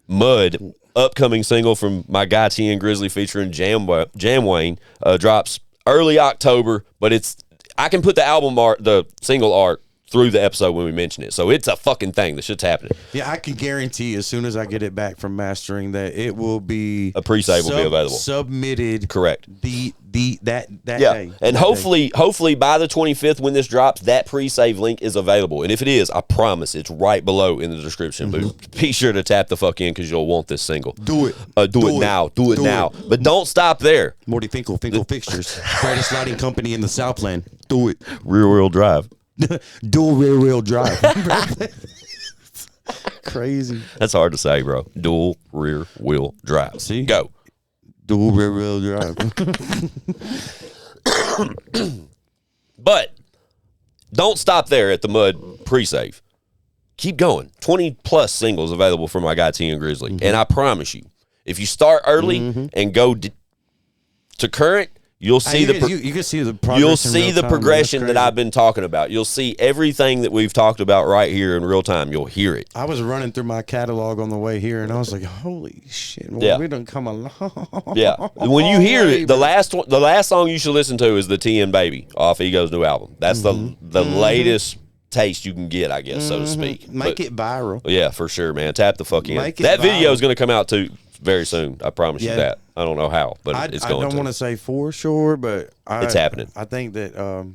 Mud, upcoming single from my guy TN Grizzly featuring Jamwayne, drops early October, but I can put the album art, the single art, through the episode when we mention it. So it's a fucking thing. The shit's happening. Yeah, I can guarantee as soon as I get it back from mastering that it will be A pre-save will be available. Submitted. Correct. That Yeah, day. and hopefully by the 25th when this drops, that pre-save link is available. And if it is, I promise it's right below in the description. But be sure to tap the fuck in because you'll want this single. Do it. Do it now. Do it now. But don't stop there. Morty Finkel Fixtures, greatest lighting company in the Southland. Do it. Rear-wheel drive. Dual rear wheel drive. Crazy. That's hard to say, bro. Dual rear wheel drive. See? Go. Dual rear wheel drive. But don't stop there at the Mud pre-save. Keep going. 20 plus singles available from my guy TN Grizzly. And I promise you, if you start early and go to current, you'll see you can see the progress. You'll in see real the time, progression man. that That's I've been talking about. You'll see everything that we've talked about right here in real time. You'll hear it. I was running through my catalog on the way here, and I was like, "Holy shit! Boy, Yeah. we done come a long." Yeah. When you hear way, it, the last song you should listen to is the TN Baby off Ego's new album. That's the latest taste you can get, I guess, so to speak. Make it viral. Yeah, for sure, man. Tap the fuck in. Make it That video viral. is going to come out too very soon. I promise you Yeah. that. I don't know how, but I it's going don't to. want to say for sure, but It's happening. I think that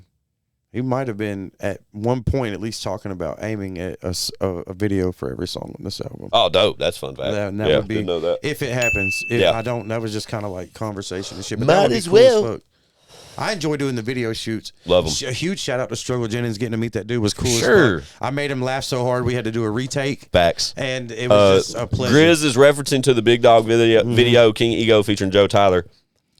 he might have been at one point at least talking about aiming at a video for every song on this album. Oh, dope. That's fun fact. That yeah, would be didn't know that. if it happens. Yeah. I don't. That was just kind of like conversation and shit. But Might that would be as cool well. fuck. I enjoy doing the video shoots. Love 'em. A huge shout out to Struggle Jennings. Getting to meet that dude was cool Sure. as fuck. I made him laugh so hard we had to do a retake. Facts. And it was just a pleasure. Grizz is referencing to the Big Dog video King Ego featuring Joe Tyler.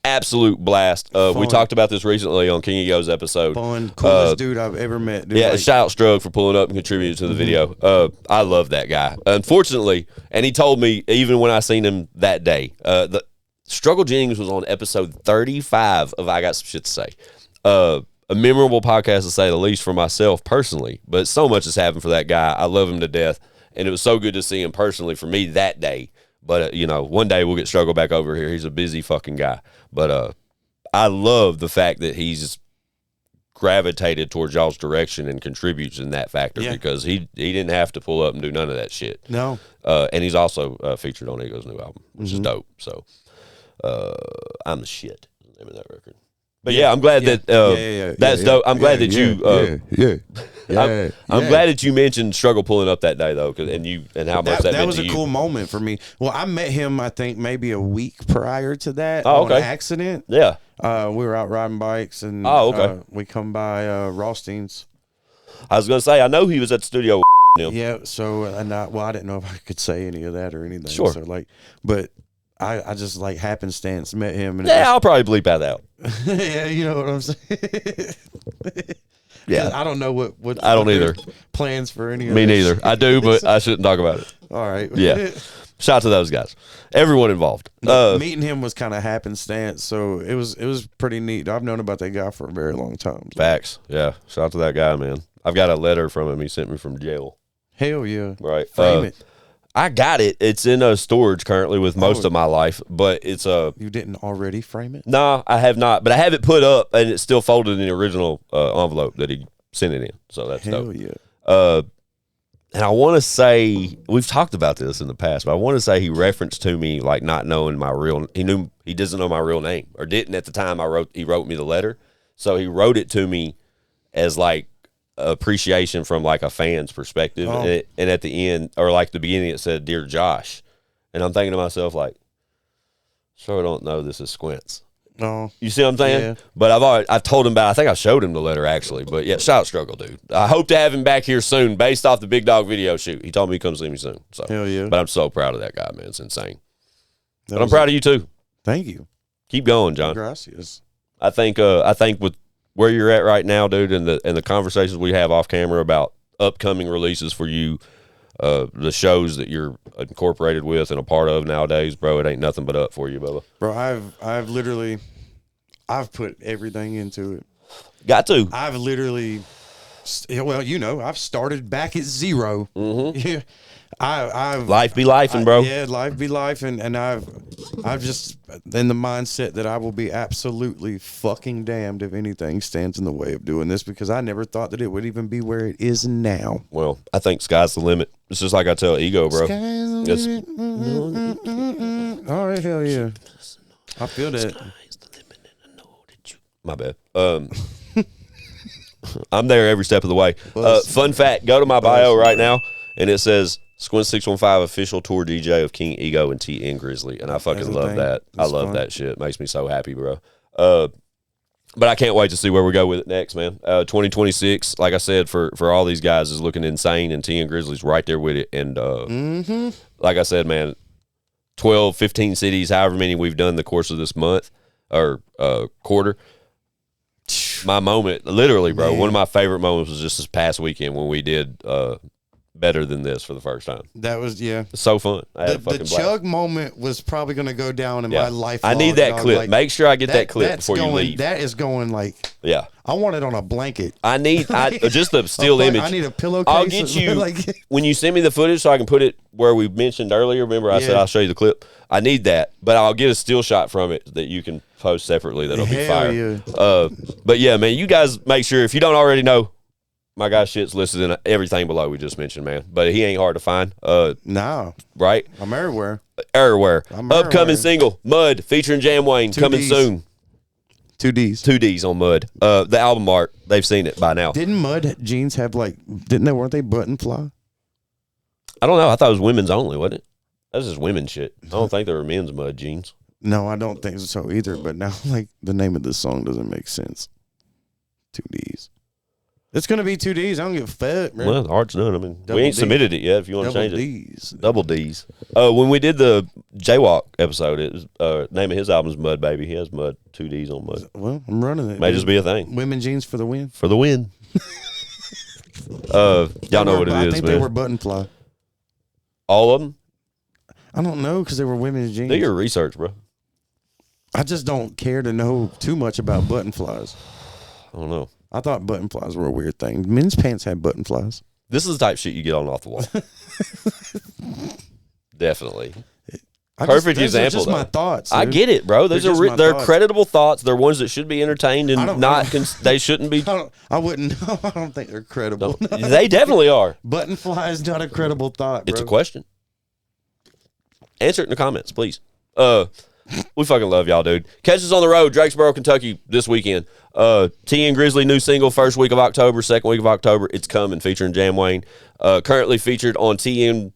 Absolute blast. We Fun. talked about this recently on King Ego's episode. Fun, coolest dude I've ever met. Dude. Yeah, Like, shout out Strug for pulling up and contributing to the video. I love that guy. Unfortunately, and he told me even when I seen him that day, the Struggle Jennings was on episode 35 of I Got Some Shit to Say. A memorable podcast to say the least for myself personally, but so much has happened for that guy. I love him to death. and it was so good to see him personally for me that day. But you know, one day we'll get Struggle back over here. He's a busy fucking guy, but I love the fact that he's gravitated towards y'all's direction and contributes in that factor because he didn't have to pull up and do none of that shit. No. And he's also featured on Ego's new album, which is dope. So I'm the shit. Is the name of that record. But I'm glad that that's dope. I'm glad that you I'm glad that you mentioned Struggle pulling up that day though, and how much that meant was to a you. cool moment for me. Well, I met him I think maybe a week prior to that Oh, on okay. accident. Yeah. We were out riding bikes and we come by Rothstein's. I was gonna say I know he was at the studio with him. Yeah, so I didn't know if I could say any of that or anything. Sure. So but I just like happenstance met him and I'll probably bleep that out. yeah, you know what I'm saying. Yeah, I don't know what I don't either. Plans for any of Me this neither. shit. I do, but I shouldn't talk about it. All right. Yeah. Shout out to those guys. Everyone involved. Meeting him was kind of happenstance, so it was pretty neat. I've known about that guy for a very long time. Facts. Yeah. Shout out to that guy, man. I've got a letter from him. He sent me from jail. Hell yeah. Right. Frame it. I got it. It's in storage currently with most of my life, but it's You didn't already frame it? No, I have not. But I have it put up, and it's still folded in the original envelope that he sent it in. So that's Hell dope. yeah. And I want to say we've talked about this in the past, but I want to say he referenced to me like not knowing my real. He doesn't know my real name or didn't at the time. He wrote me the letter, so he wrote it to me as like appreciation from like a fan's perspective, and at the end or like the beginning it said "Dear Josh," and I'm thinking to myself like, sure I don't know this is Squints. No, you see what I'm saying? Yeah. But I've told him about. I think I showed him the letter actually. But yeah, shout out Struggle, dude. I hope to have him back here soon, based off the Big Dog video shoot. He told me he'd come see me soon. So hell yeah. But I'm so proud of that guy, man. It's insane. But I'm proud of you too. Thank you. Keep going, John. Gracias. I think with where you're at right now, dude, and the conversations we have off camera about upcoming releases for you, the shows that you're incorporated with and a part of nowadays, bro, it ain't nothing but up for you, Bubba. Bro, I've literally put everything into it. Got to. I've literally, I've started back at zero. Mm-hmm. Yeah. I've life be lifing, bro. Yeah, life be life, and I've just in the mindset that I will be absolutely fucking damned if anything stands in the way of doing this, because I never thought that it would even be where it is now. Well, I think sky's the limit. It's just like I tell Ego, bro. Sky's the limit. All right, hell yeah. I feel that. Sky's the limit, and I know that you. My bad. I'm there every step of the way. Fun fact: go to my bio right now, and it says Squint 615 official tour DJ of King Ego and TN Grizzly, and I fucking love that. I love that shit. It makes me so happy, bro. But I can't wait to see where we go with it next, man. 2026, like I said, for all these guys is looking insane, and TN Grizzly's right there with it. And like I said, man, 12, 15 cities, however many we've done the course of this month or quarter. My moment, literally, bro, one of my favorite moments was just this past weekend when we did better than this for the first time. That was, yeah. It's so fun. I had a fucking the blast. chug moment was probably going to go down in my life. I need that clip. Like, make sure I get that clip before you leave. That is going like, yeah. I want it on a blanket. I need just the still image. I need a pillowcase. I'll get you when you send me the footage so I can put it where we mentioned earlier. Remember I said I'll show you the clip. I need that, but I'll get a still shot from it that you can post separately. That'll be fire. Yeah. But yeah, man, you guys make sure if you don't already know, my guy's shit's listed in everything below we just mentioned, man. But he ain't hard to find. No. Right? I'm everywhere. Everywhere. I'm Upcoming everywhere. single, Mud, featuring Jamwayne, coming Ds. soon. 2 Ds. 2 Ds on Mud. The album art, they've seen it by now. Didn't Mud jeans have weren't they button fly? I don't know. I thought it was women's only, wasn't it? That's just women's shit. I don't think they were men's Mud jeans. No, I don't think so either. But now, the name of this song doesn't make sense. 2 Ds. It's going to be 2 Ds. I don't give a fuck, man. Well, the art's done. I mean, Double we ain't D. submitted it yet if you want to change Ds. it. Double Ds. When we did the Jaywalk episode, it was, name of his album is Mud Baby. He has Mud, 2 Ds on Mud. Well, I'm running it. May just be a thing. Women jeans for the win. For the win. Y'all know what it is, man. I think they were button fly. All of them? I don't know because they were women's jeans. Do your research, bro. I just don't care to know too much about button flies. I don't know. I thought button flies were a weird thing. Men's pants had button flies. This is the type of shit you get on off the wall. Definitely. Perfect example. Just my thoughts. Dude. I get it, bro. They're creditable thoughts. They're ones that should be entertained and they shouldn't be. I wouldn't. I don't think they're credible. They definitely are. Button fly is not a credible thought. Bro. It's a question. Answer it in the comments, please. We fucking love y'all, dude. Catch us on the road, Drakesboro, Kentucky, this weekend. TN Grizzly new single, first week of October, second week of October. It's coming, featuring Jamwayne. Currently featured on TN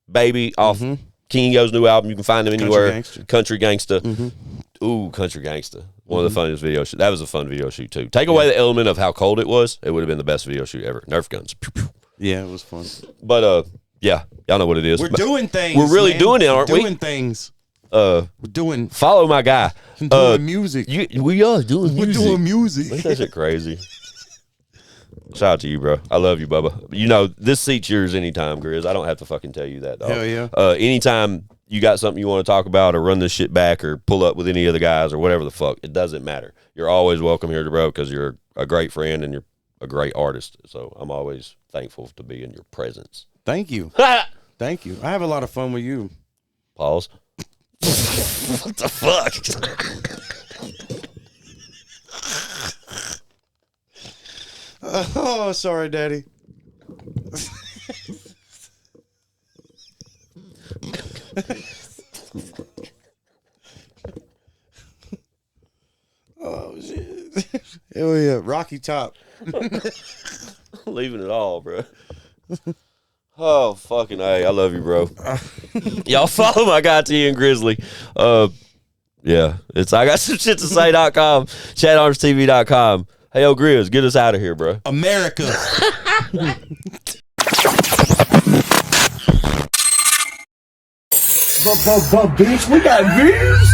Baby off King Yo's new album. You can find him anywhere. Country Gangsta. Ooh, Country Gangsta. One of the funniest video shoots. That was a fun video shoot, too. Take away the element of how cold it was, it would have been the best video shoot ever. Nerf guns. Pew, pew. Yeah, it was fun. But, yeah, y'all know what it is. We're doing things. We're really doing it, aren't we? Doing things. We're doing. Follow my guy. Doing music. We are doing music. We're doing music. Ain't that shit crazy? Shout out to you, bro. I love you, Bubba. You know, this seat's yours anytime, Grizz. I don't have to fucking tell you that, dog. Hell yeah. Anytime you got something you want to talk about or run this shit back or pull up with any of the guys or whatever the fuck, it doesn't matter. You're always welcome here, bro, because you're a great friend and you're a great artist. So I'm always thankful to be in your presence. Thank you. Thank you. I have a lot of fun with you. Pause. What the fuck? Oh, sorry, Daddy. Oh, shit. Hell yeah. Rocky Top. Leaving it all, bro. Oh, fucking A. I love you, bro. Y'all follow my guy, TN Grizzly. Yeah. It's I got some shit to say.com, chatarmstv.com. Hey, yo, Grizz, get us out of here, bro. America. Bitch, we got views.